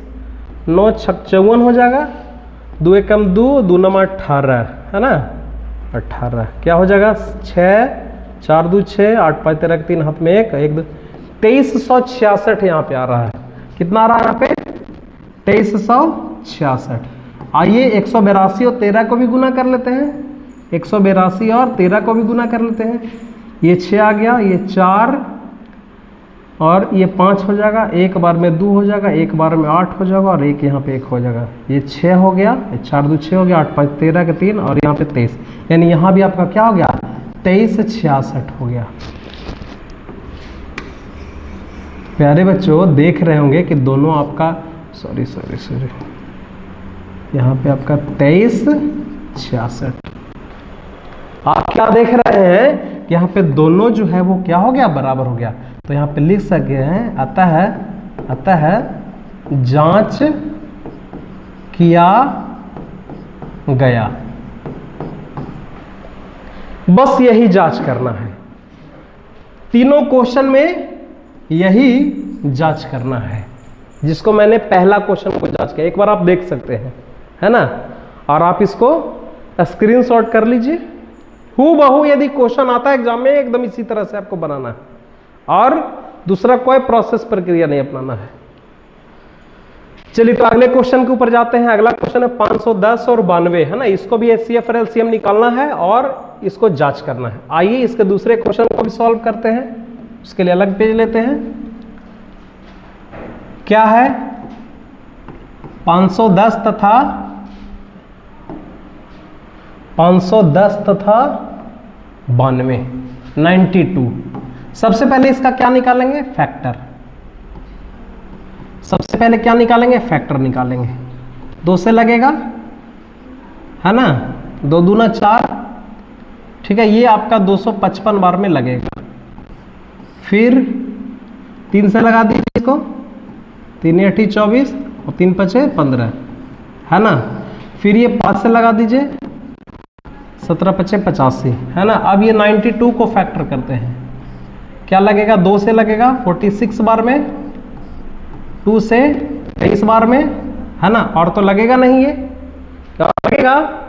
9 × 6 54 हो जाएगा, 2 × 1 2, 2 × 9 18, है ना, 18 क्या हो जाएगा, 6 4 2 6, 8 5 13 3 हाथ में 1 1 2, 2366 यहाँ पे आ रहा है। कितना आ रहा है यहाँ पे, 2366। आइए 182 और 13 को भी गुना कर लेते हैं, 182 और 13 को भी गुना कर लेते हैं। ये 6 आ गया, ये 4 और ये 5 हो जाएगा, एक बार में 2 हो जाएगा, एक बार में 8 हो जाएगा और एक यहाँ पे 1 हो जाएगा। ये 6 हो गया, 4 2 6 हो गया, 8 5 13 के 3 और यहाँ पे 23, यानी यहाँ भी आपका क्या हो गया, 2366 हो गया। प्यारे बच्चों देख रहे होंगे कि दोनों आपका सॉरी यहाँ पे आपका 2366। आप क्या देख रहे हैं कि यहाँ पे दोनों जो है वो क्या हो गया, बराबर हो गया। तो यहाँ पे लिख सके हैं अतः जांच किया गया। बस यही जांच करना है, तीनों क्वेश्चन में यही जांच करना है, जिसको मैंने पहला क्वेश्चन को जांच किया। एक बार आप देख सकते हैं, है ना, और आप इसको स्क्रीनशॉट कर लीजिए। हूबहू यदि क्वेश्चन आता है एग्जाम में एकदम इसी तरह से आपको बनाना है और दूसरा कोई प्रोसेस प्रक्रिया नहीं अपनाना है। चलिए तो अगले क्वेश्चन के ऊपर जाते हैं। अगला क्वेश्चन है 510 और 92, है ना। इसको भी HCF और LCM निकालना है और इसको जांच करना है। आइए इसके दूसरे क्वेश्चन को भी सॉल्व करते हैं। उसके लिए अलग पेज लेते हैं। क्या है, 510 तथा 92, 92। सबसे पहले इसका क्या निकालेंगे, फैक्टर। सबसे पहले क्या निकालेंगे, फैक्टर निकालेंगे। 2 से लगेगा, है ना, 2 दूना 4, ठीक है, ये आपका 255 बार में लगेगा। फिर 3 से लगा दीजिए इसको, 3 × 8 24 और 3 × 5 15, है ना। फिर ये 5 से लगा दीजिए, 17 × 5 85, है ना। अब ये 92 को फैक्टर करते हैं, क्या लगेगा, 2 से लगेगा 46 बार में, 2 से 23 बार में, है ना, और तो लगेगा नहीं, ये क्या लगेगा,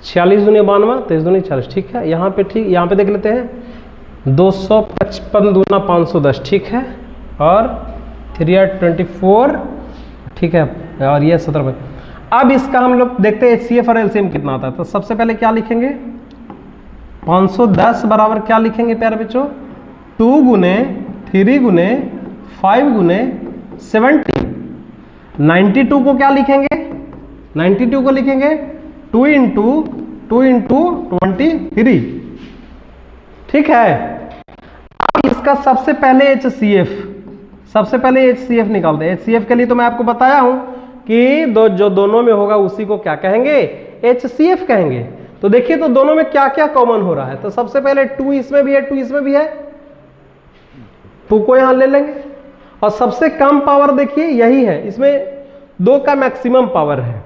46 दूनी 92, 23 दूनी 40, ठीक है। यहाँ पे ठीक, यहाँ पे देख लेते हैं, 255 दूना 510, ठीक है, और 3 8 24, ठीक है, और ये 17। अब इसका हम लोग देखते हैं HCF और LCM कितना आता है। तो सबसे पहले क्या लिखेंगे, 510 बराबर क्या लिखेंगे प्यारे बच्चों, 2 गुने 3 गुने 5 गुने 17। 92 को क्या लिखेंगे, 92 को लिखेंगे 2 × 23, ठीक है। अब इसका सबसे पहले HCF निकालते हैं। HCF के लिए तो मैं आपको बताया हूं कि जो दोनों में होगा उसी को क्या कहेंगे, HCF कहेंगे। तो देखिए तो दोनों में क्या क्या कॉमन हो रहा है। तो सबसे पहले 2 इसमें भी है, 2 इसमें भी है, 2 को यहां ले लेंगे। और सबसे कम पावर देखिए यही है, इसमें 2 का मैक्सिमम पावर है,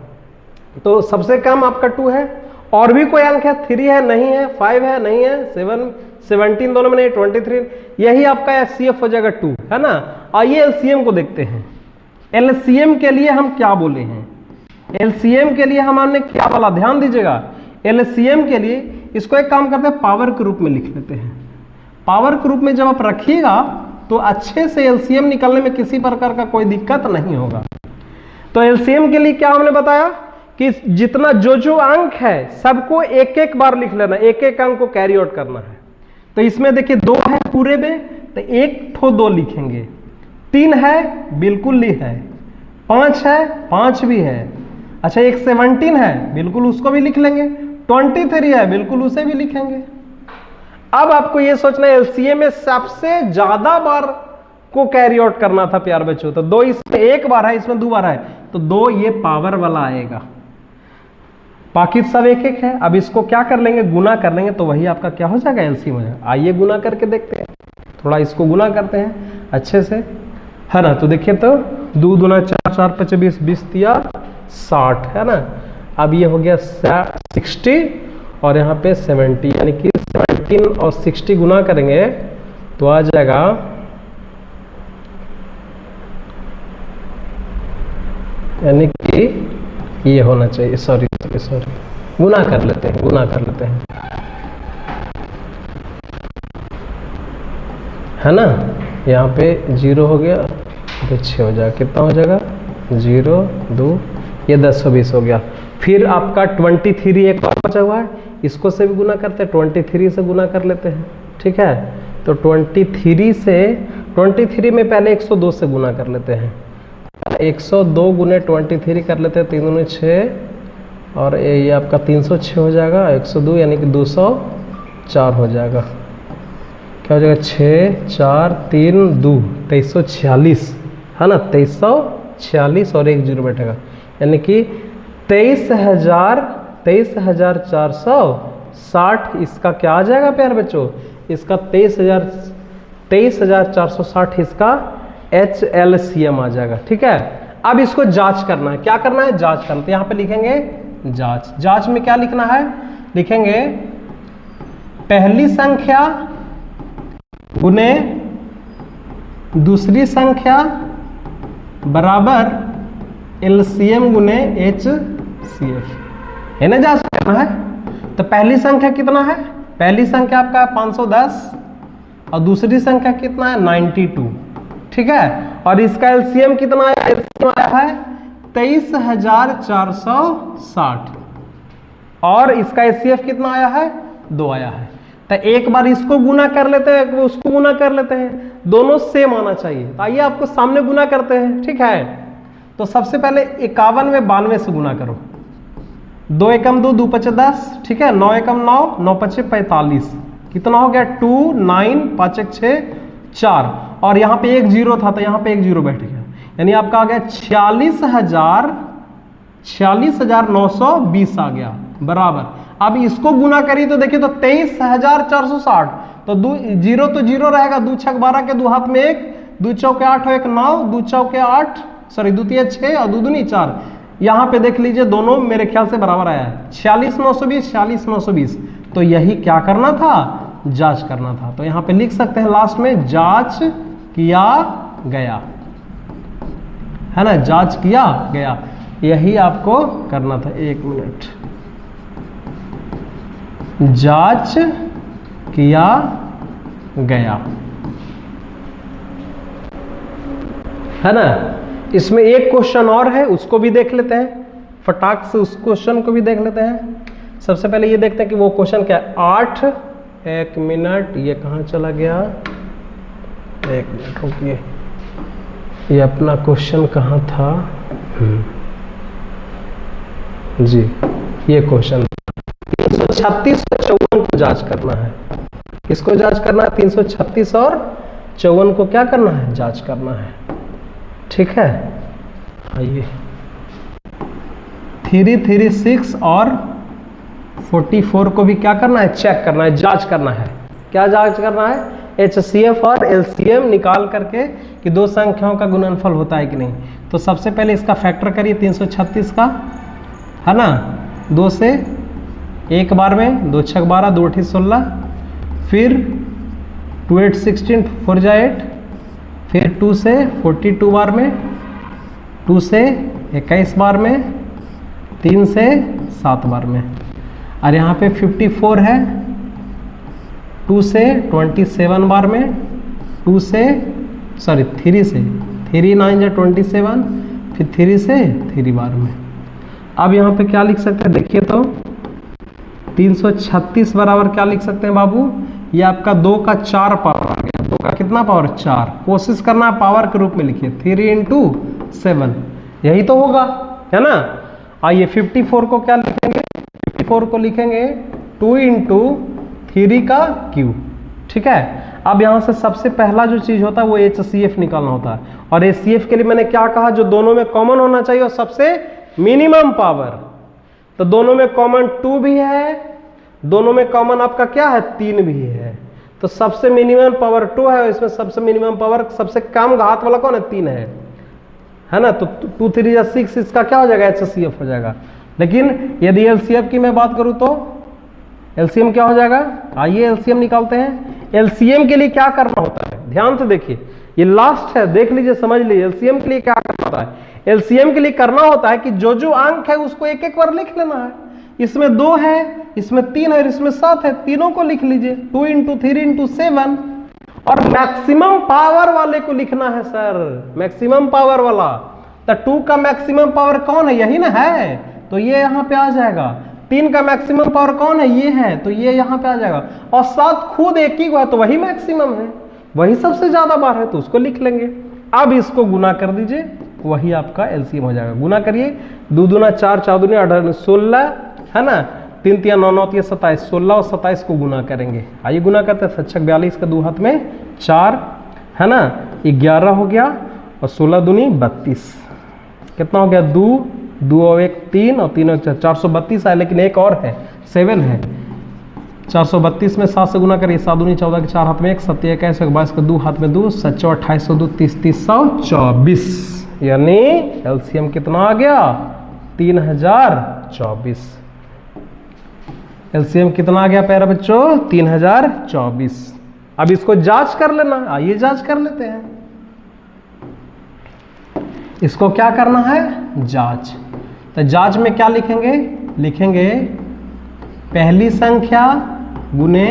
तो सबसे कम आपका 2 है। और भी कोई अंक है, 3 है नहीं है, 5 है नहीं है, 7 17 दोनों में नहीं, 23 यही आपका HCF हो जाएगा 2, है ना। आइए LCM को देखते हैं। LCM के लिए हम क्या बोले हैं, LCM के लिए हमने क्या बोला, ध्यान दीजिएगा। LCM के लिए इसको एक काम करते हैं, पावर के रूप में लिख लेते हैं। पावर के रूप में जब आप रखिएगा तो अच्छे से LCM निकालने में किसी प्रकार का कोई दिक्कत नहीं होगा। तो LCM के लिए क्या हमने बताया कि जितना जो अंक है सबको एक एक बार लिख लेना, एक एक अंक को कैरी आउट करना है। तो इसमें देखिए 2 है पूरे में, तो 1 ठो 2 लिखेंगे। 3 है, बिल्कुल ही है। 5 है, 5 भी है। अच्छा, एक 17 है, बिल्कुल उसको भी लिख लेंगे। 23 है, बिल्कुल उसे भी लिखेंगे। अब आपको ये सोचना है LCM में सबसे ज्यादा बार को कैरी आउट करना था प्यार बच्चों। तो 2 इसमें 1 बार है, इसमें 2 बार है, तो 2 ये पावर वाला आएगा। बाकी सब एक एक है। अब इसको क्या कर लेंगे, गुना कर लेंगे, तो वही आपका क्या हो जाएगा, LCM हो जाएगा। आइए गुना करके देखते हैं, थोड़ा इसको गुना करते हैं अच्छे से, है ना। तो देखिए, तो 2 दूना 4, 4 5 20, 20 तिया 60, है ना। अब ये हो गया 60 और यहाँ पे 70, यानी कि 17 और 60 गुना करेंगे तो आ जाएगा, यानी कि ये होना चाहिए, सॉरी गुना कर लेते हैं, है ना। यहाँ पे 0 हो गया तो 6 हो जाएगा, कितना हो जाएगा, 0 2, ये 1020 हो गया। फिर आपका 23 एक बार बचा हुआ है, इसको से भी गुना करते हैं, 23 से गुना कर लेते हैं, ठीक है। तो 23 में पहले 102 से गुना कर लेते हैं। 102 गुने 23 कर लेते हैं, 3 दूनी 6 और ये आपका 306 हो जाएगा। 102 यानी कि 204 हो जाएगा। क्या हो जाएगा, 6 4 3 2 2346, है ना। 2346 और 1 0 बैठेगा, यानी कि 23,460। इसका क्या आ जाएगा प्यार बच्चों, इसका 23,460 इसका HLCM आ जाएगा, ठीक है। अब इसको जांच करना है, क्या करना है, जांच करना। तो यहाँ पे लिखेंगे जांच। जांच में क्या लिखना है, लिखेंगे पहली संख्या गुने दूसरी संख्या बराबर LCM गुने HCF, है ना। जांच करना है। तो पहली संख्या कितना है, पहली संख्या आपका 510 और दूसरी संख्या कितना है, 92, ठीक है। और इसका LCM कितना आया, LCM आया है 23,460 और इसका HCF कितना आया है, 2 आया है। तो एक बार इसको गुना कर लेते हैं, उसको गुना कर लेते हैं, दोनों सेम आना चाहिए। तो आइए आपको सामने गुना करते हैं, ठीक है। तो सबसे पहले 51 में 92 से गुना करो। 2 एकम 2, 2 पचे 10, ठीक है। 9 एकम 9, 9 पचे 45, कितना हो गया 2 9 5 1 6 4 और यहाँ पे 1 0 था तो यहाँ पे 1 0 बैठ गया, यानी आपका आ गया 46,920 आ गया बराबर। अब इसको गुना करिए तो देखिए तो 23,460, तो 0 तो 0 रहेगा, 2 छक 12 के 2 हाथ में 1, 2 चौके 8 1 9, 2 चौके 8 सॉरी 2 तिया 6 और 2 दूनी 4। यहाँ पे देख लीजिए दोनों मेरे ख्याल से बराबर आया है, 46,920 46,920। तो यही क्या करना था, जांच करना था। तो यहाँ पे लिख सकते हैं लास्ट में जांच किया गया, है ना, जांच किया गया, यही आपको करना था। 1 मिनट, जांच किया गया, है ना। इसमें एक क्वेश्चन और है, उसको भी देख लेते हैं फटाक से, उस क्वेश्चन को भी देख लेते हैं। सबसे पहले ये देखते हैं कि वो क्वेश्चन क्या है। 8 1 मिनट, ये कहाँ चला गया, 1 मिनट रुकिए, ये अपना क्वेश्चन कहाँ था जी, ये क्वेश्चन 336 और 54 को जांच करना है। किसको जांच करना है, 336 और 54 को क्या करना है, जांच करना है, ठीक है। आइए 336 और 44 को भी क्या करना है, चेक करना है, जांच करना है। क्या जांच करना है, HCF और LCM निकाल करके कि दो संख्याओं का गुणनफल होता है कि नहीं। तो सबसे पहले इसका फैक्टर करिए 336 का, है ना, 2 से एक बार में, 2 छक 12, 2 8 16, फिर 2 8 16, 4 जा 8, फिर 2 से 42 बार में, 2 से 21 बार में, 3 से 7 बार में, और यहाँ पे 54 है, 2 से 27 बार में, 3 से 3 9 जा 27, फिर 3 से 3 बार में। अब यहाँ पे क्या लिख सकते हैं देखिए तो 336 बराबर क्या लिख सकते हैं बाबू, ये आपका 2 का 4 पावर आ गया। 2 का कितना पावर 4, कोशिश करना है पावर के रूप में लिखिए, 3 × 7, यही तो होगा, है ना। आइए 54 को क्या लिखेंगे, 54 को लिखेंगे 2 × 3 का क्यूब, ठीक है। अब यहाँ से सबसे पहला जो चीज होता है वो HCF निकालना होता है, और HCF के लिए मैंने क्या कहा, जो दोनों में कॉमन होना चाहिए और सबसे मिनिमम पावर। तो दोनों में कॉमन 2 भी है, दोनों में कॉमन आपका क्या है 3 भी है, तो सबसे मिनिमम पावर 2 है, इसमें सबसे मिनिमम पावर सबसे कम घात वाला कौन है 3 है ना। तो 2 3 या 6, इसका क्या हो जाएगा HCF हो जाएगा। लेकिन यदि LCM की मैं बात करूं तो LCM क्या हो जाएगा, आइए LCM निकालते हैं। LCM के लिए क्या करना होता है, ध्यान से देखिए, ये लास्ट है, देख लीजिए समझ लीजिए। LCM के लिए क्या करना होता है, LCM के लिए करना होता है कि जो अंक है उसको एक एक बार लिख लेना है। इसमें 2 है, इसमें 3 है, इसमें 7 है, तीनों को लिख लीजिए, 2 × 3 × 7, और मैक्सिमम पावर वाले को लिखना है सर, मैक्सिमम पावर वाला। तो 2 का मैक्सिमम पावर कौन है, यही ना है, तो ये यहाँ पे आ जाएगा। 3 का मैक्सिमम पावर कौन है, ये है, तो ये यहाँ पे आ जाएगा। और 7 खुद एक ही को है, तो वही मैक्सिमम है, वही सबसे ज्यादा बार है, तो उसको लिख लेंगे। अब इसको गुना कर दीजिए, वही आपका LCM हो जाएगा। गुना करिए, 2 दूना 4, 4 दूनी 18, 16 है ना, 3 3 9 9 27, 16 और 27 को गुना करेंगे। आइए गुना करते हैं, 7 42 का 2 हाथ में 4 है ना, 11 हो गया, और 16 दूनी 32, कितना हो गया 2 2 और 1 3 और 3 और 4, 432 है। लेकिन एक और है 7 है, 432 में 7 से गुना करिए, 7 दूनी 14 के 4 हाथ में 1, 7 21 22 का 2 हाथ में 2, 7 28 2 30 324, यानी LCM कितना आ गया 3024। LCM कितना आ गया प्यारे बच्चों 3024। अब इसको जांच कर लेना, आइए जांच कर लेते हैं। इसको क्या करना है जांच, तो जांच में क्या लिखेंगे, लिखेंगे पहली संख्या गुने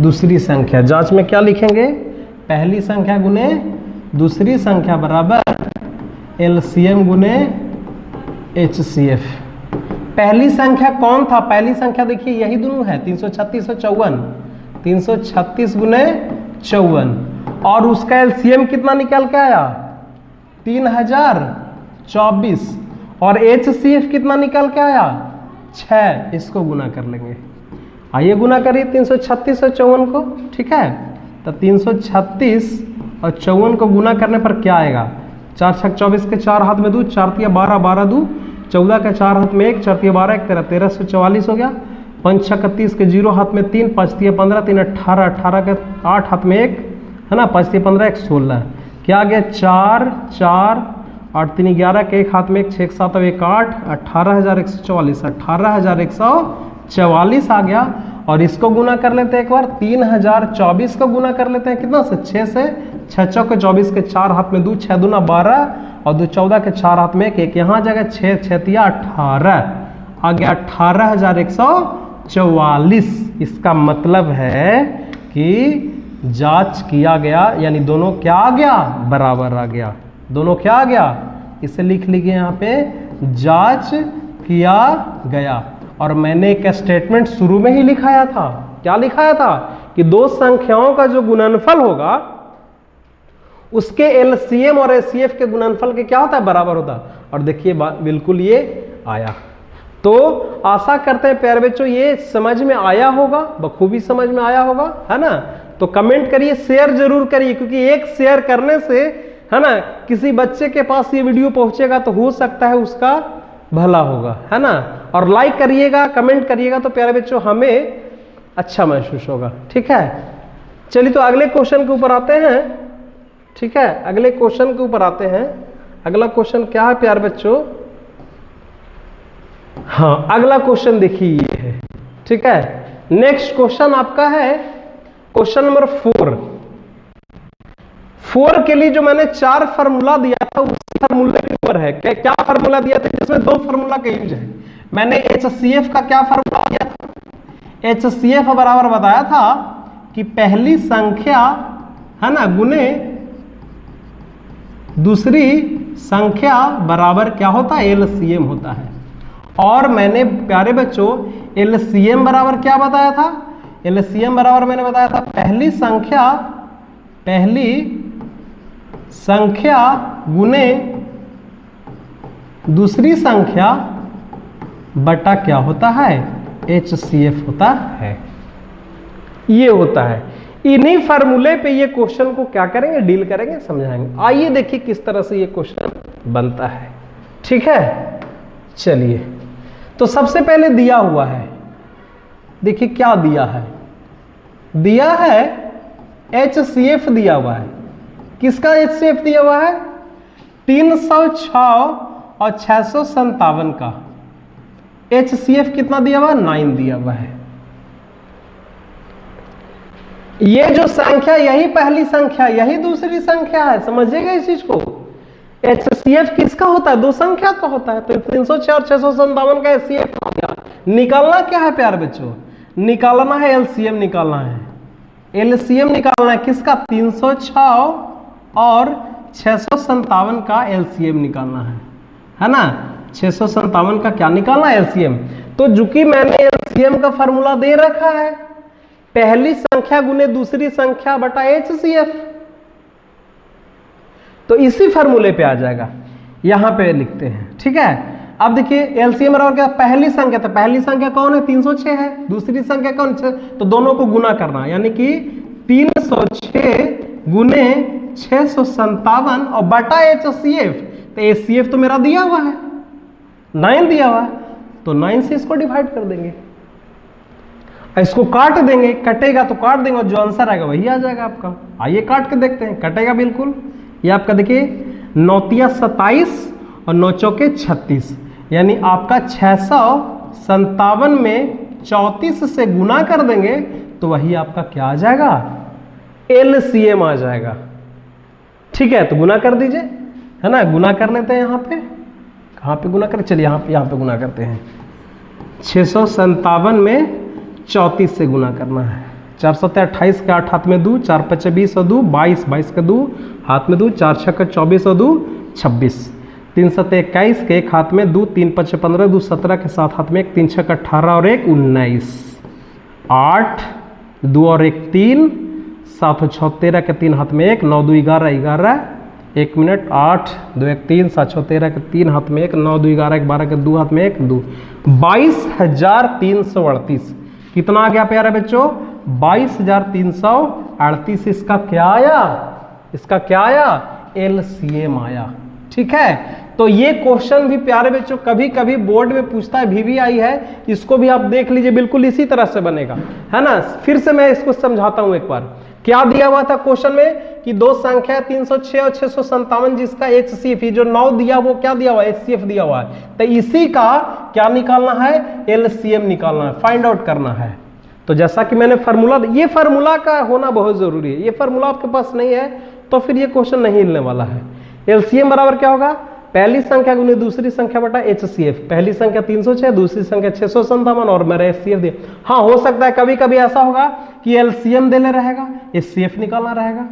दूसरी संख्या। जांच में क्या लिखेंगे, पहली संख्या गुने दूसरी संख्या बराबर LCM गुने HCF। पहली संख्या कौन था, पहली संख्या देखिए यही दोनों है, 336 और 54, 336 गुने 54, और उसका LCM कितना निकल के आया 3024, और HCF कितना निकल के आया 6। इसको गुना कर लेंगे, आइए गुना करिए 336 और 54 को, ठीक है। तो 336 और 54 को गुना करने पर क्या आएगा, 4 6 24 के 4 हाथ में 2, 4 3 12 12 2 14 के 4 हाथ में 1, 4 3 12 1 13 1344 हो गया, 5 6 31 के 0 हाथ में 3, 5 3 15 3 18 18 के 8 हाथ में 1 है ना, 5 3 15 1 16, क्या आ गया 4 4 8 3 11 के 1 हाथ में 1, 6 7 1 8, 18144, 18044 आ गया। और इसको गुना कर लेते हैं एक बार, 3024 को गुना कर लेते हैं कितना से 6 से, 6 चौके 24 के 4 हाथ में 2, 6 दूना 12 और 2 14 के 4 हाथ में 1 1, यहाँ आ जाएगा 6 6 तिया 18 आ गया 18144। इसका मतलब है कि जांच किया गया, यानी दोनों क्या आ गया बराबर आ गया, दोनों क्या आ गया, इसे लिख लीजिए यहाँ पे जांच किया गया। और मैंने एक स्टेटमेंट शुरू में ही लिखाया था, क्या लिखाया था कि दो संख्याओं का जो गुणनफल होगा उसके LCM और HCF के गुणनफल के क्या होता है बराबर होता है। और देखिए बिल्कुल ये आया। तो आशा करते हैं प्यारे बच्चों ये समझ में आया होगा, बखूबी समझ में आया होगा, है ना। तो कमेंट करिए, शेयर जरूर करिए, क्योंकि एक शेयर करने से है ना किसी बच्चे के पास ये वीडियो पहुंचेगा तो हो सकता है उसका भला होगा, है ना। और लाइक करिएगा, कमेंट करिएगा तो प्यारे बच्चों हमें अच्छा महसूस होगा, ठीक है। चलिए तो अगले क्वेश्चन के ऊपर आते हैं, ठीक है। अगले क्वेश्चन के ऊपर आते हैं। अगला क्वेश्चन क्या है प्यारे बच्चों, हाँ अगला क्वेश्चन देखिए ये है, ठीक है। नेक्स्ट क्वेश्चन आपका है क्वेश्चन नंबर 4 के लिए जो मैंने 4 फार्मूला दिया था उसी फार्मूले के ऊपर है। क्या फार्मूला दिया था, जिसमें 2 फार्मूला का यूज है। मैंने HCF का क्या फार्मूला दिया था, HCF बराबर बताया था कि पहली संख्या है ना गुने दूसरी संख्या बराबर क्या होता है, LCM होता है। और मैंने प्यारे बच्चों LCM बराबर क्या बताया था, LCM बराबर मैंने बताया था पहली संख्या गुने दूसरी संख्या बटा क्या होता है, HCF होता है। ये होता है। इन्हीं फार्मूले पे ये क्वेश्चन को क्या करेंगे, डील करेंगे, समझाएंगे। आइए देखिए किस तरह से ये क्वेश्चन बनता है। ठीक है, चलिए। तो सबसे पहले दिया हुआ है, देखिए क्या दिया है, दिया है HCF दिया हुआ है। किसका HCF दिया हुआ है, 306 और 657 का HCF कितना दिया हुआ है, 9 दिया हुआ है। ये जो संख्या यही पहली संख्या, यही दूसरी संख्या है, समझिएगा इस चीज को। HCF किसका होता है, 2 संख्या का होता है। तो 306 और 657 का HCF हो गया। निकालना क्या है प्यारे बच्चों, निकालना है LCM निकालना है। LCM निकालना है किसका, 306 और 657 का LCM निकालना है ना। 657 का क्या निकालना है, LCM। तो चूंकि मैंने LCM का फार्मूला दे रखा है, पहली संख्या गुने दूसरी संख्या बटा HCF, तो इसी फार्मूले पे आ जाएगा। यहां पे लिखते हैं, ठीक है। अब देखिए LCM बराबर क्या, पहली संख्या, तो पहली संख्या कौन है, 306 है। दूसरी संख्या कौन है, तो दोनों को गुना करना, यानी कि 306 गुने 657 और बटा HCF। तो HCF तो मेरा दिया हुआ है, 9 दिया हुआ है, तो 9 से इसको डिवाइड कर देंगे, इसको काट देंगे, कटेगा तो काट देंगे और जो आंसर आएगा वही आ जाएगा आपका। आइए काट के देखते हैं, कटेगा बिल्कुल। ये आपका देखिए 9 27 और 9 चौके 36, यानी आपका 657 में 34 से गुना कर देंगे तो वही आपका क्या आ जाएगा, LCM आ जाएगा। ठीक है, तो गुना कर दीजिए, है ना। गुना कर लेते हैं, यहाँ पे कहाँ पे गुना करें, चलिए यहाँ पे गुना करते हैं। 657 में 34 से गुना करना है। 428 के 8 हाथ में 2, 4 5 20 और 2 22, 22 के 2 हाथ में 2, 4 6 24 और 2 26, 3 7 21 के 1 हाथ में 2, 3 5 15, 2 17 के 7 हाथ में 1, 3 6 18 और 1 19, 8 2 और 1 3, 7 6 13 के 3 हाथ में 1, 9 2 11 11, 1 मिनट, 8 2 1 3, 7 6 13 के 3 हाथ में 1, 9 2 11 1 12 के 2 हाथ में 1 2, 22,338। कितना आ गया प्यारे बच्चों, 22,338। इसका क्या आया, इसका क्या आया, LCM आया। ठीक है, तो ये क्वेश्चन भी प्यारे बच्चों कभी कभी बोर्ड में पूछता है, VVI है, इसको भी आप देख लीजिए, बिल्कुल इसी तरह से बनेगा, है ना। फिर से मैं इसको समझाता हूं एक बार। क्या दिया हुआ था क्वेश्चन में कि 2 संख्या 306 और 657, जिसका HCF, जो 9 दिया वो क्या दिया हुआ है, HCF दिया हुआ है। तो इसी का क्या निकालना है, LCM निकालना है, फाइंड आउट करना है। तो जैसा कि मैंने फार्मूला, ये फार्मूला का होना बहुत जरूरी है। ये फार्मूला आपके पास नहीं है तो फिर ये क्वेश्चन नहीं हिलने वाला है। LCM बराबर क्या होगा, पहली संख्या गुने दूसरी संख्या बटा HCF। पहली संख्या 306, दूसरी संख्या 657 और मेरा HCF दिया। हाँ, हो सकता है कभी कभी ऐसा होगा कि LCM देने रहेगा, HCF निकालना रहेगा,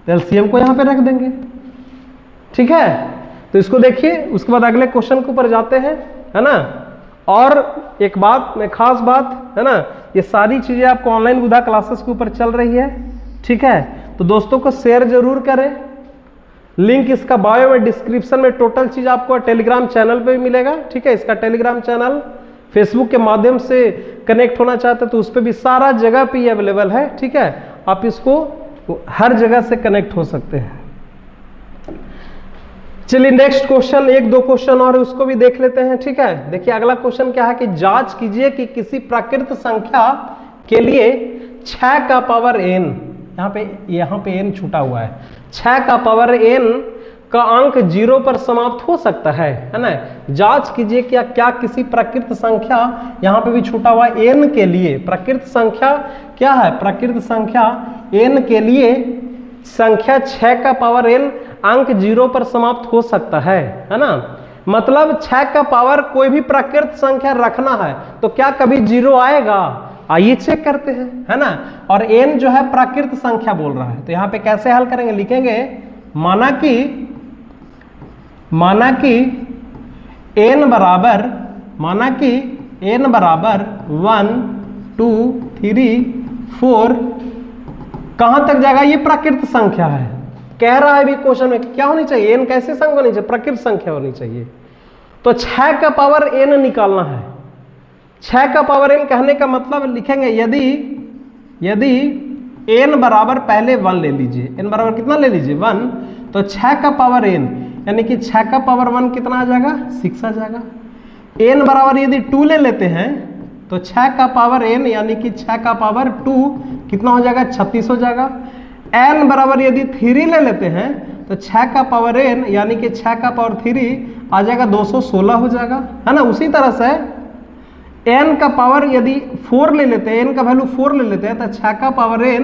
तो LCM को यहां पे रख देंगे। ठीक है, तो इसको देखिए, उसके बाद अगले क्वेश्चन के ऊपर जाते हैं, है ना। और एक बात, मैं खास बात, है ना, ये सारी चीजें आपको ऑनलाइन बुधा क्लासेस के ऊपर चल रही है। ठीक है, तो दोस्तों को शेयर जरूर करें। लिंक इसका बायो में, डिस्क्रिप्शन में टोटल चीज आपको टेलीग्राम चैनल पे भी मिलेगा। ठीक है, इसका टेलीग्राम चैनल, फेसबुक के माध्यम से कनेक्ट होना चाहते तो उस पर भी सारा जगह पे अवेलेबल है। ठीक है, आप इसको हर जगह से कनेक्ट हो सकते हैं। चलिए नेक्स्ट क्वेश्चन, 1-2 क्वेश्चन और उसको भी देख लेते हैं। ठीक है, देखिए अगला क्वेश्चन क्या है कि जांच कीजिए कि किसी प्राकृत संख्या के लिए 6 का पावर n, यहाँ पे n छूटा हुआ है, 6 का पावर n का अंक 0 पर समाप्त हो सकता है ना। जांच कीजिए क्या क्या किसी प्रकृत संख्या, यहाँ पे भी छूटा हुआ n के लिए प्रकृत संख्या क्या है, प्रकृत संख्या n के लिए संख्या 6 का पावर n अंक 0 पर समाप्त हो सकता है ना। मतलब 6 का पावर कोई भी प्रकृत संख्या रखना है तो क्या कभी 0 आएगा, आइए चेक करते हैं, है ना। और n जो है प्राकृत संख्या बोल रहा है, तो यहाँ पे कैसे हल करेंगे, लिखेंगे माना कि n बराबर 1 2 3 4 कहां तक जाएगा, ये प्राकृत संख्या है, कह रहा है भी क्वेश्चन में क्या होनी चाहिए, n कैसे संख्या होनी चाहिए, प्राकृत संख्या होनी चाहिए। तो 6 का पावर n निकालना है। 6 का पावर n कहने का मतलब लिखेंगे यदि n बराबर पहले 1 ले लीजिए, n बराबर कितना ले लीजिए 1, तो 6 का पावर n यानी कि 6 का पावर 1 कितना आ जाएगा 6 आ जाएगा। n बराबर यदि 2 ले लेते हैं तो 6 का पावर n यानी कि 6 का पावर 2 कितना हो जाएगा 36 हो जाएगा। n बराबर यदि 3 ले लेते हैं तो 6 का पावर n यानी कि 6 का पावर 3 आ जाएगा 216 हो जाएगा, है ना। उसी तरह से n का पावर यदि 4 ले लेते हैं, n का वैल्यू 4 ले लेते हैं तो 6 का पावर n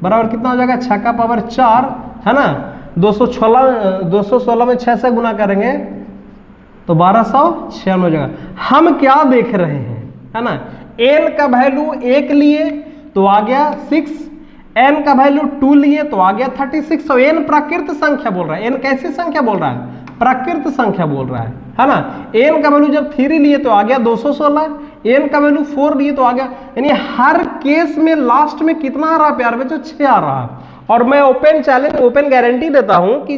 बराबर कितना हो जाएगा 6 का पावर 4, है ना। 216 में 6 से गुना करेंगे तो 1296 हो जाएगा। हम क्या देख रहे हैं, है ना, n का वैल्यू 1 लिए तो आ गया 6, n का वैल्यू 2 लिए तो आ गया 36। तो n प्राकृत संख्या बोल रहा है, n कैसी संख्या बोल रहा है, प्राकृत संख्या बोल रहा है ना। n का वैल्यू जब 3 लिए तो आ गया 216, n का वैल्यू 4 लिए तो आ गया, यानी हर केस में लास्ट में कितना आ रहा है प्यार बच्चों 6 आ रहा है। और मैं ओपन चैलेंज ओपन गारंटी देता हूं कि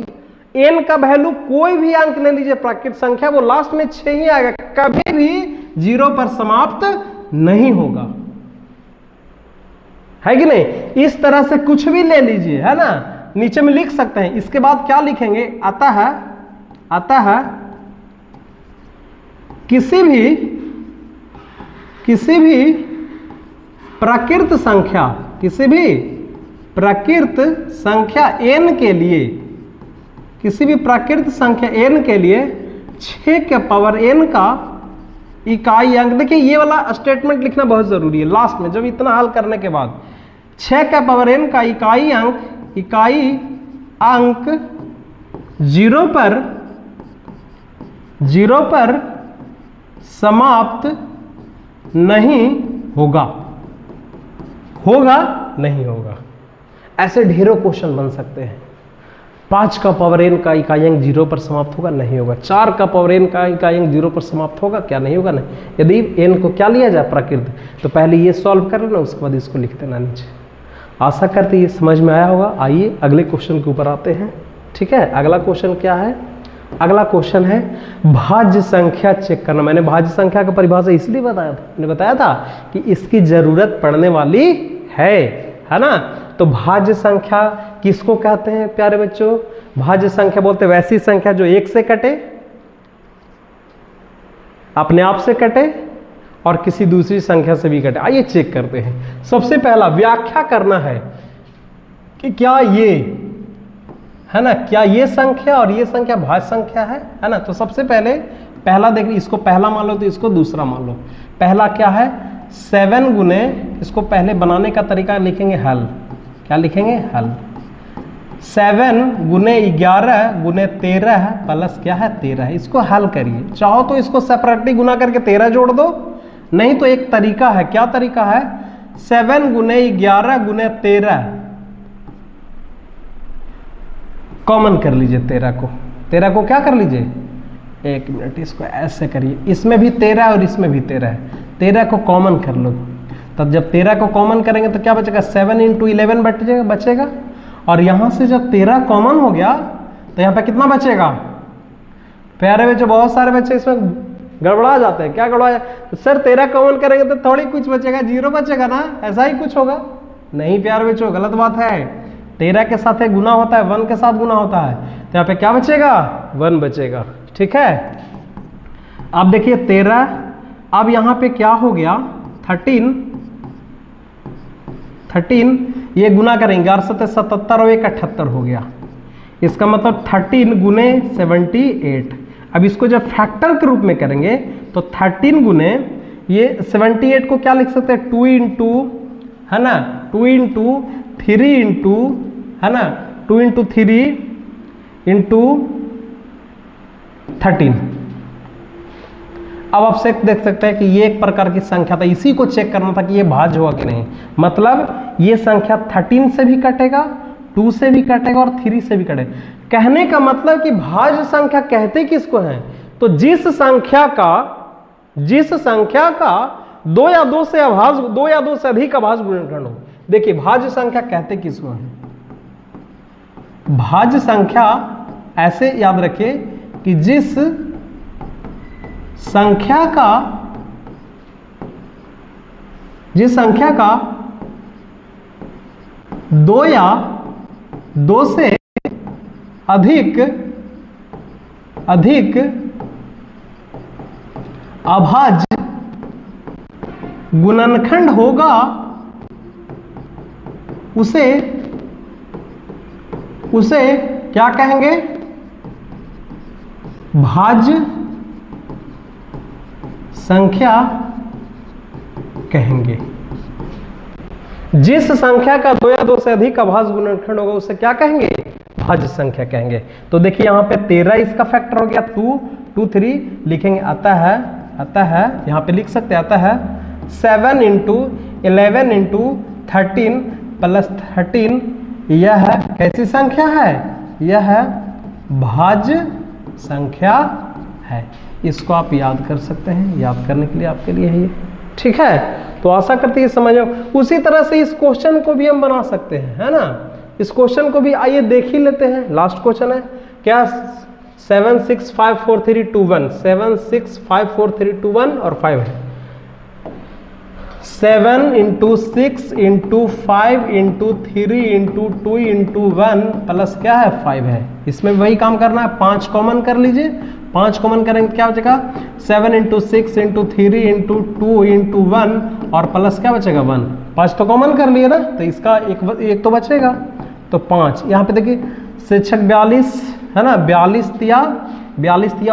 n का वैल्यू कोई भी अंक ले लीजिए प्राकृत संख्या, वो लास्ट में 6 ही आएगा, कभी भी 0 पर समाप्त नहीं होगा, है कि नहीं। इस तरह से कुछ भी ले लीजिए, है ना, नीचे में लिख सकते हैं। इसके बाद क्या लिखेंगे, अतः किसी भी प्राकृत संख्या n के लिए, किसी भी प्राकृत संख्या n के लिए 6 के पावर n का इकाई अंक, देखिए ये वाला स्टेटमेंट लिखना बहुत जरूरी है लास्ट में, जब इतना हल करने के बाद 6 के पावर n का इकाई अंक 0 पर समाप्त नहीं होगा, नहीं होगा। ऐसे ढेरों क्वेश्चन बन सकते हैं। 5 का पावर n का इकाई अंक 0 पर समाप्त होगा, नहीं होगा। 4 का पावर n का इकाई अंक 0 पर समाप्त होगा, क्या नहीं होगा, नहीं। यदि n को क्या लिया जाए प्राकृत, तो पहले ये सॉल्व कर लेना, उसके बाद इसको लिख देना नीचे। आशा करते ये समझ में आया होगा। आइए अगले क्वेश्चन के ऊपर आते हैं, ठीक है। अगला क्वेश्चन क्या है, अगला क्वेश्चन है भाज्य संख्या चेक करना। मैंने भाज्य संख्या का परिभाषा इसलिए बताया था कि इसकी जरूरत पड़ने वाली है ना। तो भाज्य संख्या किसको कहते हैं प्यारे बच्चों, भाज्य संख्या बोलते हैं वैसी संख्या जो 1 से कटे, अपने आप से कटे और किसी दूसरी संख्या से भी कटे। आइए चेक करते हैं। सबसे पहला व्याख्या करना है कि क्या ये, है ना, क्या ये संख्या और ये संख्या भाज्य संख्या है ना। तो सबसे पहले पहला देखिए, इसको पहला मान लो तो इसको दूसरा मान लो। पहला क्या है 7 गुने, इसको पहले बनाने का तरीका लिखेंगे हल, क्या लिखेंगे हल। 7 गुने 11 गुने 13 प्लस क्या है 13, इसको हल करिए। चाहो तो इसको सेपरेटली गुना करके 13 जोड़ दो, नहीं तो एक तरीका है, क्या तरीका है 7 गुने 11 गुने 13 कॉमन कर लीजिए। 13 को क्या कर लीजिए, 1 मिनट, इसको ऐसे करिए, इसमें भी 13 और इसमें भी 13 है, 13 को कॉमन कर लो। तब जब 13 को कॉमन करेंगे तो क्या बचेगा 7 × 11 बचेगा। और यहां से जब 13 कॉमन हो गया तो यहाँ पे कितना बचेगा प्यारे बच्चे, बहुत सारे बच्चे इसमें गड़बड़ा जाते हैं। क्या गड़बड़ा तो सर 13 कॉमन करेंगे तो थोड़ी कुछ बचेगा, 0 बचेगा ना, ऐसा ही कुछ होगा। नहीं प्यारे बच्चों, गलत बात है। 13 के साथ गुना होता है, 1 के साथ गुना होता है, तो यहाँ पे क्या बचेगा 1 बचेगा, ठीक है। अब देखिए 13, अब यहाँ पे क्या हो गया 13, ये गुना करेंगे 11 × 77 और 1 × 78 हो गया। इसका मतलब 13 गुने 78। अब इसको जब फैक्टर के रूप में करेंगे तो 13 गुने ये 78 को क्या लिख सकते हैं, 2 इंटू, है ना, 2 इंटू 3 इंटू, है ना, 2 इंटू 3 इंटू 13। अब आप से देख सकते हैं कि ये एक प्रकार की संख्या था, इसी को चेक करना था कि ये भाज्य हुआ कि नहीं। मतलब ये संख्या 13 से भी कटेगा, 2 से भी कटेगा और 3 से भी कटेगा। कहने का मतलब कि भाज्य संख्या कहते किसको हैं, तो जिस संख्या का 2 या 2 से अभाज्य, 2 या 2 से अधिक अभाज्य गुणनखंड हो। देखिए भाज्य संख्या कहते किसको हैं, भाज्य संख्या ऐसे याद रखिए कि जिस संख्या का 2 या 2 से अधिक अभाज्य गुणनखंड होगा उसे क्या कहेंगे, भाज्य संख्या कहेंगे। जिस संख्या का 2 या 2 से अधिक अभाज्य गुणनखंड होगा उसे क्या कहेंगे, भाज्य संख्या कहेंगे। तो देखिए यहाँ पे 13 इसका फैक्टर हो गया, 2 2 3 लिखेंगे, आता है यहाँ पे लिख सकते हैं, आता है 7 इंटू 11 इंटू 13 प्लस 13। यह कैसी संख्या है, यह भाज्य संख्या है। इसको आप याद कर सकते हैं, याद करने के लिए आपके लिए है ये, ठीक है। तो आशा करते हैं समझ में। उसी तरह से इस क्वेश्चन को भी हम बना सकते हैं, है ना। इस क्वेश्चन को भी आइए देख ही लेते हैं। लास्ट क्वेश्चन है क्या, 7 6 5 4 3 2 1, 7 6 5 4 3 2 1 और 5 है। 7 into 6 into 5 into 3 into 2 into 1 plus क्या है 5 है। इसमें वही काम करना है, 5 कॉमन कर लीजिए, 5 कॉमन करेंगे क्या बचेगा, 7 इंटू 6 इंटू 3 इंटू 2 इंटू 1 और प्लस क्या बचेगा 1। 5 तो कॉमन कर लिए ना, तो इसका एक तो बचेगा, तो 5। यहाँ पे देखिए 6 42, है ना, 42 तिया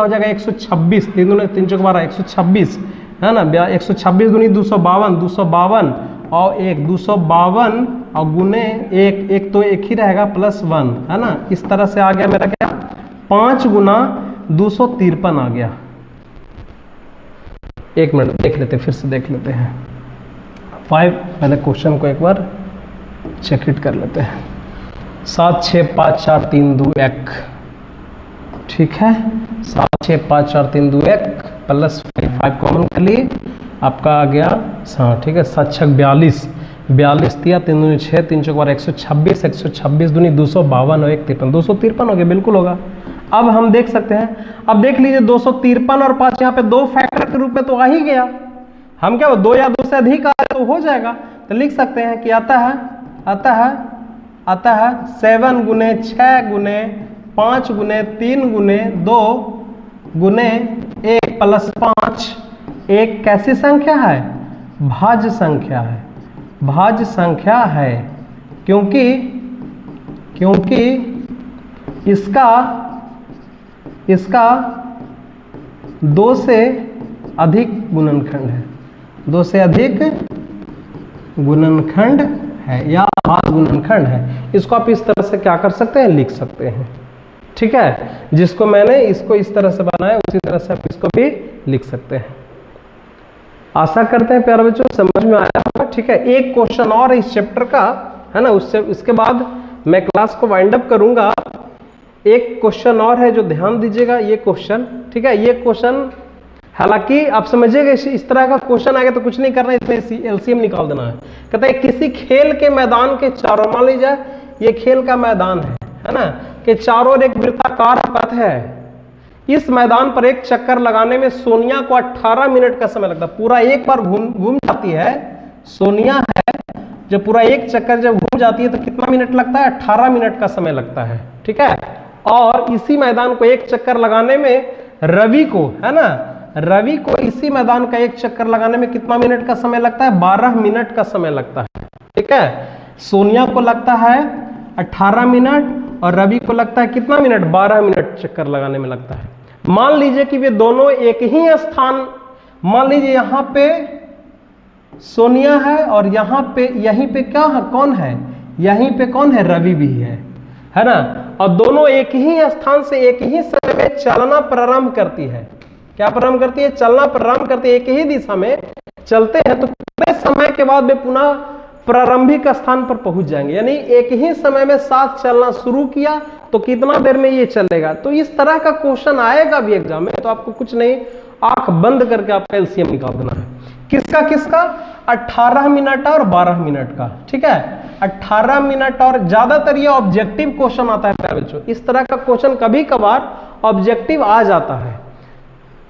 हो जाएगा 126, 3 चौक 12 126, है ना, 126 दूनी 252 और 1 252 और गुने एक तो एक ही रहेगा प्लस 1, है ना। इस तरह से आ गया मेरा क्या, 5 गुना 253 आ गया। एक मिनट देख लेते, फिर से देख लेते हैं 5, पहले क्वेश्चन को एक बार चेक इट कर लेते हैं। 7 6 5 4 3 2 1, ठीक है, 7 6 5 4 3 2 1 प्लस 5 कॉमन कर लिए, आपका आ गया, हाँ ठीक है, 7 6 42, 42 तिया 3 दूनी 6, 3 चौक 12 126, 126 दूनी 252 और 1 53, 253 हो गया, बिल्कुल होगा। अब हम देख सकते हैं, अब देख लीजिए 253 और 5 यहाँ पे 2 फैक्टर के रूप में तो आ ही गया। हम क्या 2 या 2 से अधिक आ तो हो जाएगा, तो लिख सकते हैं कि आता है 7 गुने 6 गुने 5 गुने 3 गुने 2 गुने 1 प्लस 5। एक कैसी संख्या है, भाज्य संख्या है, भाज्य संख्या है, क्योंकि इसका 2 से अधिक गुणनखंड है, 2 से अधिक गुणनखंड है या भाज्य गुणनखंड है। इसको आप इस तरह से क्या कर सकते हैं, लिख सकते हैं, ठीक है। जिसको मैंने इसको इस तरह से बनाया उसी तरह से आप इसको भी लिख सकते हैं। आशा करते हैं प्यारे बच्चों समझ में आया होगा, ठीक है। एक क्वेश्चन और इस चैप्टर का, है ना, उसके बाद मैं क्लास को वाइंड अप करूंगा। एक क्वेश्चन और है जो ध्यान दीजिएगा, ये क्वेश्चन, ठीक है। ये क्वेश्चन हालांकि आप समझिएगा, इस तरह का क्वेश्चन आएगा तो कुछ नहीं करना है, इसमें एलसीएम निकाल देना है। कहता है किसी खेल के मैदान के चारों, मान लीजिए ये खेल का मैदान है ना, कि चारों ओर एक वृत्ताकार पथ है। इस मैदान पर एक चक्कर लगाने में सोनिया को 18 मिनट का समय लगता है। पूरा एक बार घूम जाती है सोनिया है, जब पूरा एक चक्कर जब घूम जाती है तो कितना मिनट लगता है, 18 मिनट का समय लगता है, ठीक है। और इसी मैदान को एक चक्कर लगाने में रवि को, है ना, रवि को इसी मैदान का एक चक्कर लगाने में कितना मिनट का समय लगता है, 12 मिनट का समय लगता है, ठीक है। सोनिया को लगता है 18 मिनट और रवि को लगता है कितना मिनट, 12 मिनट चक्कर लगाने में लगता है। मान लीजिए कि वे दोनों एक ही स्थान, मान लीजिए यहां पे सोनिया है और यहां पे, यहीं पे क्या है, कौन है, यहीं पे कौन है, रवि भी है ना, और दोनों एक ही स्थान से एक ही समय में चलना प्रारंभ करती है। क्या प्रारंभ करती है, चलना प्रारंभ करती है, एक ही दिशा में चलते हैं तो कितने समय के बाद वे पुनः प्रारंभिक स्थान पर पहुंच जाएंगे। यानी एक ही समय में साथ चलना शुरू किया तो कितना देर में ये चलेगा। तो इस तरह का क्वेश्चन आएगा भी एग्जाम में, तो आपको कुछ नहीं, आंख बंद करके आपका एलसीएम निकाल देना है। किसका किसका, 18 मिनट और 12 मिनट का, ठीक है, 18 मिनट। और ज्यादातर ये ऑब्जेक्टिव क्वेश्चन आता है प्यारे बच्चों, इस तरह का क्वेश्चन कभी कभार ऑब्जेक्टिव आ जाता है।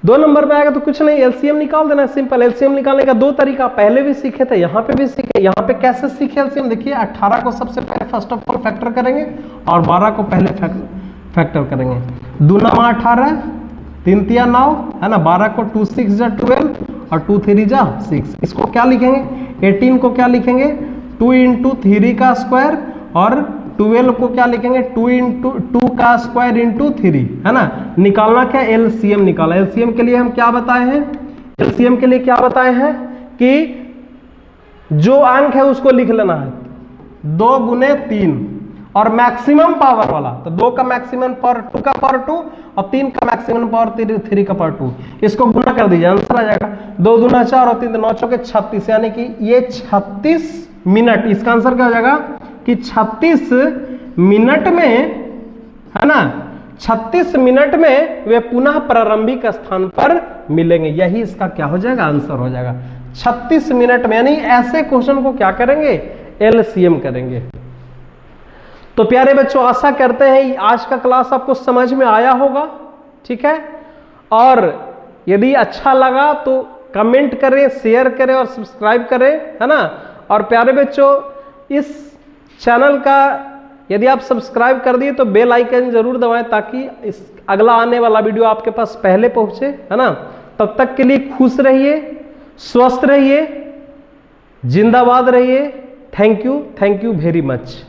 2 नंबर पे आएगा तो कुछ नहीं, एलसीएम निकाल देना है, सिंपल। एलसीएम निकालने का 2 तरीका पहले भी सीखे थे, यहाँ पे भी सीखे। यहाँ पे कैसे सीखे एलसीएम, देखिए 18 को सबसे पहले फर्स्ट ऑफ ऑल फैक्टर करेंगे और 12 को पहले फैक्टर करेंगे। 2 9 18, 3 3 9 है ना, 12 को 2 6 जा 12 और 2 3 जा 6। इसको क्या लिखेंगे, 18 को क्या लिखेंगे, 2 × 3 का स्क्वायर, और 12 को क्या लिखेंगे, 2 × 2 का स्क्वायर × 3, है ना। निकालना क्या, एलसीएम निकाला। एलसीएम के लिए हम क्या बताए हैं, एलसीएम के लिए क्या बताए हैं कि जो अंक है उसको लिख लेना है 2 × 3 और मैक्सिमम पावर वाला, तो 2 का मैक्सिमम पावर 2 का पावर 2 और 3 का मैक्सिमम पावर 3 का पावर 2। इसको गुना कर दीजिए, आंसर आ जाएगा 2 दूना 4 और 3 9 चौके 36, यानी कि ये 36 मिनट। इसका आंसर क्या हो जाएगा कि 36 मिनट में, है ना, 36 मिनट में वे पुनः प्रारंभिक स्थान पर मिलेंगे। यही इसका क्या हो जाएगा, आंसर हो जाएगा 36 मिनट में। यानी ऐसे क्वेश्चन को क्या करेंगे, एलसीएम करेंगे। तो प्यारे बच्चों, आशा करते हैं आज का क्लास आपको समझ में आया होगा, ठीक है। और यदि अच्छा लगा तो कमेंट करें, शेयर करें और सब्सक्राइब करें, है ना। और प्यारे बच्चों, इस चैनल का यदि आप सब्सक्राइब कर दिए तो बेल आइकन जरूर दबाएं ताकि इस अगला आने वाला वीडियो आपके पास पहले पहुंचे, है ना। तब तक के लिए खुश रहिए, स्वस्थ रहिए, जिंदाबाद रहिए। Thank you very much.